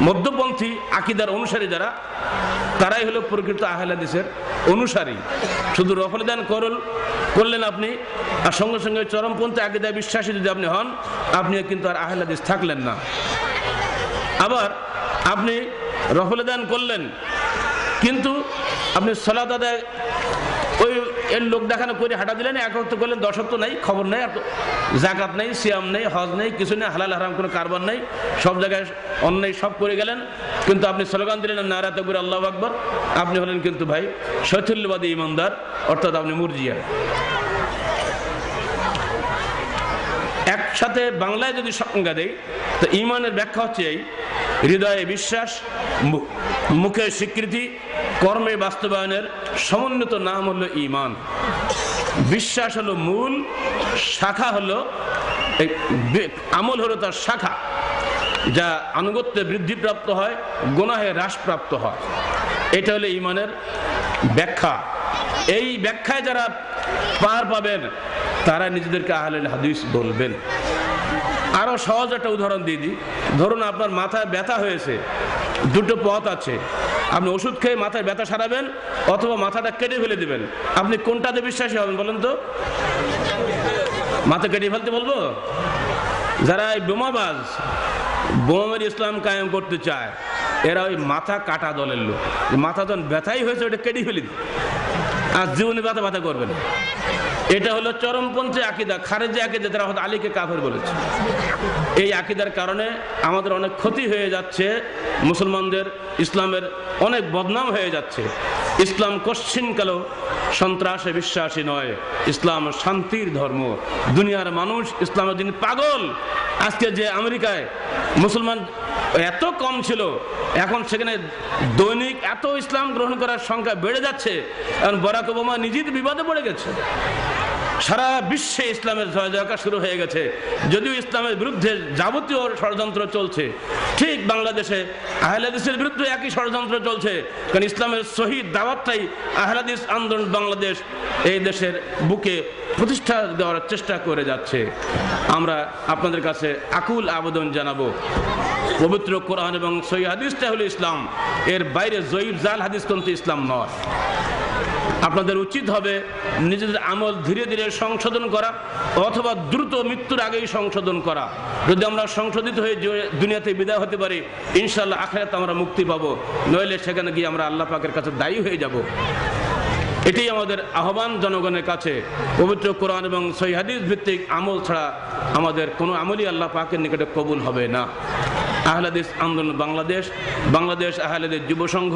মধ্যপন্থী আকীদার অনুসারী যারা, তারাই হলো প্রকৃত আহলে হাদিসের অনুসারী। শুধু রফল দান করলেন আপনি, আর সঙ্গে সঙ্গে চরমপন্থী আকীদায় বিশ্বাসী যদি আপনি হন, আপনি কিন্তু আর আহলে হাদিস থাকলেন না। আবার আপনি রফল দান করলেন, কিন্তু আপনি সালাত আদায় ওই এর লোক দেখানো করে হাঁটা দিলেন, এক ওয়াক্ত করলেন, 10 ওয়াক্ত নাই, খবর নেই, জাকাত নেই, সিয়াম নেই, হজ নেই, কিছু নেই, হালাল হারাম কোনো কারবার নেই, সব জায়গায় অন্যায় সব করে গেলেন, কিন্তু আপনি স্লোগান দিলেন নারা তাকবীর আল্লাহু আকবার, আপনি হলেন কিন্তু ভাই শৈথল্যবাদী ইমানদার, অর্থাৎ আপনি মুরজিয়া। একসাথে বাংলায় যদি সংজ্ঞা দেই তো ইমানের ব্যাখ্যা হচ্ছে এই: হৃদয়ে বিশ্বাস, মুখে স্বীকৃতি, কর্মে বাস্তবায়নের সমন্বিত নাম হলো ঈমান। বিশ্বাস হলো মূল, শাখা হলো আমল হলো তার শাখা, যা আনুগত্যে বৃদ্ধিপ্রাপ্ত হয়, গুনাহে হ্রাসপ্রাপ্ত হয়। এটা হলো ঈমানের ব্যাখ্যা। এই ব্যাখ্যায় যারা পার পাবেন তারা নিজেদেরকে আহলে হাদিস বলবেন। আরো সহজ একটা উদাহরণ দিয়ে দিই। ধরুন আপনার মাথায় ব্যথা হয়েছে, দুটো পথ আছে, আপনি ওষুধ খেয়ে মাথায় ব্যথা সারাবেন অথবা মাথাটা কেটে ফেলে দিবেন। আপনি কোনটাতে বিশ্বাসী হবেন বলেন তো? মাথা কেটে ফেলতে বলবো? যারা এই বোমাবাজ, বোমামের ইসলাম কায়েম করতে চায়, এরা ওই মাথা কাটা দলের লোক। মাথা যখন ব্যথাই হয়েছে ওটা কেটে ফেলে দিন, আর জীবনে ব্যথা করবেন। এটা হলো চরমপন্থী আকীদা, খারেজি আকীদা, যারা হয়তো আলীকে কাফের বলেছে। এই আকীদার কারণে আমাদের অনেক ক্ষতি হয়ে যাচ্ছে, মুসলমানদের ইসলামের অনেক বদনাম হয়ে যাচ্ছে। ইসলাম কশ্চিনকালেও সন্ত্রাসে বিশ্বাসী নয়, ইসলাম শান্তির ধর্ম। দুনিয়ার মানুষ ইসলামের দিন পাগল। আজকে যে আমেরিকায় মুসলমান এত কম ছিল, এখন সেখানে দৈনিক এত ইসলাম গ্রহণ করার সংখ্যা বেড়ে যাচ্ছে, কারণ বারাক ওবামা নিজেই বিবাদে পড়ে গেছে। সারা বিশ্বে ইসলামের জয় জয়কার শুরু হয়ে গেছে, যদিও ইসলামের বিরুদ্ধে যাবতীয় ষড়যন্ত্র চলছে। ঠিক বাংলাদেশে আহলে হাদিসের বিরুদ্ধে একই ষড়যন্ত্র চলছে, কারণ ইসলামের শহীদ দাওয়াতটাই আহলে হাদিস আন্দোলন বাংলাদেশ এই দেশের বুকে প্রতিষ্ঠা দেওয়ার চেষ্টা করে যাচ্ছে। আমরা আপনাদের কাছে আকুল আবেদন জানাবো, পবিত্র কোরআন এবং সহিহ হাদিসটা হলো ইসলাম, এর বাইরে জয়ীফ জাল হাদিস কিন্তু ইসলাম নয়। আপনাদের উচিত হবে নিজেদের আমল ধীরে ধীরে সংশোধন করা, অথবা দ্রুত মৃত্যুর আগেই সংশোধন করা। যদি আমরা সংশোধিত হয়ে দুনিয়াতে বিদায় হতে পারি, ইনশাআল্লাহ আখিরাতে আমরা মুক্তি পাবো, নইলে সেখানে গিয়ে আমরা আল্লাহ পাকের কাছে দায়ী হয়ে যাব। এটাই আমাদের আহ্বান জনগণের কাছে। পবিত্র কোরআন এবং সহিহ হাদিস ভিত্তিক আমল ছাড়া আমাদের কোনো আমলই আল্লাহ পাকের নিকটে কবুল হবে না। আহলে হাদিস আন্দোলন বাংলাদেশ আহলে হাদিস যুব সংঘ,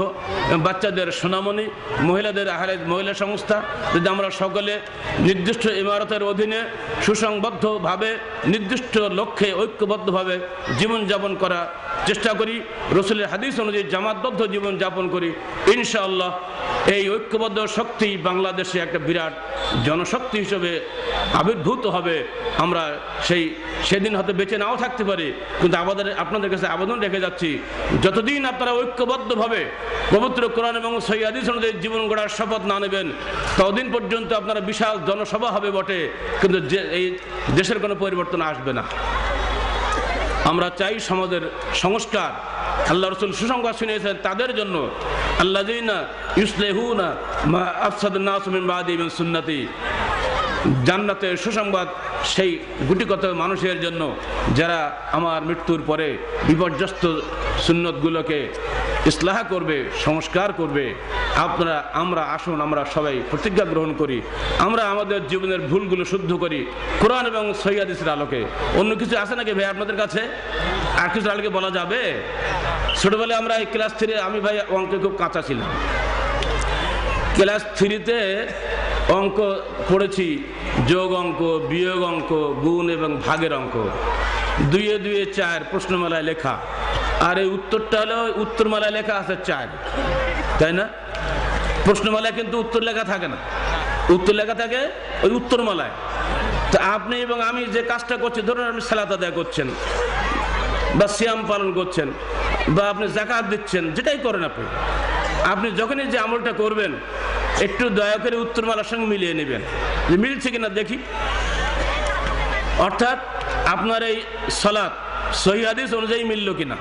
বাচ্চাদের সোনামণি, মহিলাদের আহলে মহিলা সংস্থা, যদি আমরা সকলে নির্দিষ্ট ইমারতের অধীনে সুসংবদ্ধভাবে নির্দিষ্ট লক্ষ্যে ঐক্যবদ্ধভাবে জীবনযাপন করার চেষ্টা করি, রসুলের হাদিস অনুযায়ী জামাতবদ্ধ জীবনযাপন করি, ইনশাআল্লাহ এই ঐক্যবদ্ধ শক্তি বাংলাদেশে একটা বিরাট জনশক্তি হিসেবে আবির্ভূত হবে। আমরা সেদিন হয়তো বেঁচে নাও থাকতে পারি, কিন্তু আপনাদের কাছে আবেদন রেখে যাচ্ছি, যতদিন আপনারা ঐক্যবদ্ধভাবে পবিত্র কোরআন এবং সহিহ হাদিস অনুযায়ী জীবন গড়ার শপথ না নেবেন, ততদিন পর্যন্ত আপনারা বিশাল জনসভা হবে বটে, কিন্তু এই দেশের কোনো পরিবর্তন আসবে না। আমরা চাই সমাজের সংস্কার। আল্লাহ রসুল সুসংবাদ শুনিয়েছেন তাদের জন্য, আল্লাযীনা ইউসলিহুনা মা আফসাদান নাস মিন বাদি মিন সুন্নতি। জান্নাতের সুসংবাদ সেই গুটিকত মানুষের জন্য যারা আমার মৃত্যুর পরে বিপর্যস্ত সুন্নতগুলোকে ইসলাহ করবে, সংস্কার করবে। আসুন আমরা সবাই প্রতিজ্ঞা গ্রহণ করি, আমরা আমাদের জীবনের ভুলগুলো শুদ্ধ করি কোরআন এবং সহিহ হাদিসের আলোকে। অন্য কিছু আছে নাকি ভাই আপনাদের কাছে? আর কিছু আলোকে বলা যাবে? ছোটবেলায় আমরা এই ক্লাস 3, আমি ভাই অঙ্কে খুব কাঁচা ছিলাম। ক্লাস 3-তে অঙ্ক পড়েছি, যোগ অঙ্ক, বিয়োগ অঙ্ক, গুণ এবং ভাগের অঙ্ক, 2 2 4 প্রশ্নমালায় লেখা। আর এই উত্তরটা হলো উত্তরমালায় লেখা আছে 4, তাই না? প্রশ্নমালায় কিন্তু উত্তর লেখা থাকে না, উত্তর লেখা থাকে ওই উত্তরমালায়। তো আপনি এবং আমি যে কাজটা করছি, ধরুন আপনি সালাত আদায় করছেন বা সিয়াম পালন করছেন বা আপনি যাকাত দিচ্ছেন, যেটাই করেন আপনি যখনই যে আমলটা করবেন, একটু দয়া করে উত্তরমালার সঙ্গে মিলিয়ে নেবেন যে মিলছে কিনা দেখি। অর্থাৎ আপনার এই সালাত সহিহ হাদিস অনুযায়ী মিলল কিনা,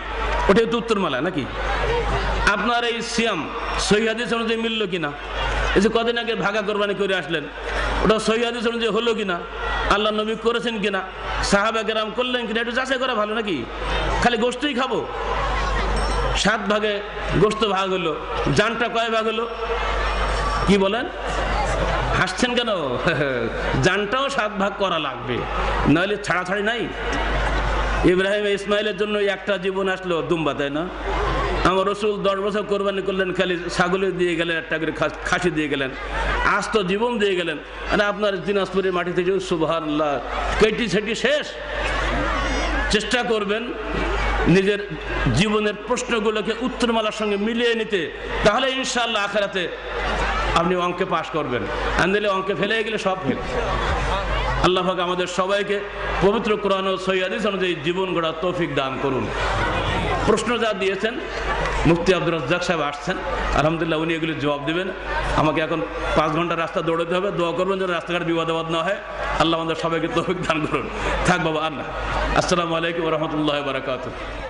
ওটাই তো উত্তরমালা নাকি? আপনার এই সিয়াম সহিহ হাদিস অনুযায়ী মিলল কিনা? এই যে কদিন আগে ভাগা কোরবানি করে আসলেন, ওটা সহিহ হাদিস অনুযায়ী হলো কিনা? আল্লাহ নবী করেছেন কিনা? সাহাবা কেরাম করলেন কিনা? একটু যাচাই করা ভালো নাকি? খালি গোশতই খাবো? 7 ভাগে গোশত ভাগ হলো, জানটা কয় ভাগ হলো? কি বলেন? হাসছেন কেন? জানটাও 7 ভাগ করা লাগবে, নাহলে ছাড়াছাড়ি নাই। ইব্রাহিম ইসমাইলের জন্য একটা জীবন আসলো দুম্বা, তাই না? আমার রসুল 10 বছর কোরবানি করলেন, খালি ছাগলে দিয়ে গেলেন, একটা করে খাসি দিয়ে গেলেন, আস্ত জীবন দিয়ে গেলেন। আর আপনার দিনাজপুরের মাটি থেকে সুবহানাল্লাহ কেটি সেটি শেষ। চেষ্টা করবেন নিজের জীবনের প্রশ্নগুলোকে উত্তরমালার সঙ্গে মিলিয়ে নিতে, তাহলে ইনশাআল্লাহ আখিরাতে আপনি অঙ্কে পাশ করবেন। আনদিলে অঙ্কে ফেলে গেলে সব ফেল। আল্লাহ পাক আমাদের সবাইকে পবিত্র কোরআন ও সহিহ হাদিস অনুযায়ী জীবন গড়ার তৌফিক দান করুন। প্রশ্ন যা দিয়েছেন মুফতি আব্দুর রাজ্জাক সাহেব আসছেন, আলহামদুলিল্লাহ উনি এগুলি জবাব দেবেন। আমাকে এখন 5 ঘন্টা রাস্তা দৌড়াতে হবে। দোয়া করবেন যেন রাস্তাঘাট বিবাদাবাদ না হয়। আল্লাহ আমাদের সবাইকে তৌফিক দান করুন। থাক বাবা, আল্লাহ। আসসালামু আলাইকুম ওয়া রাহমাতুল্লাহি ওয়া বারাকাতুহু।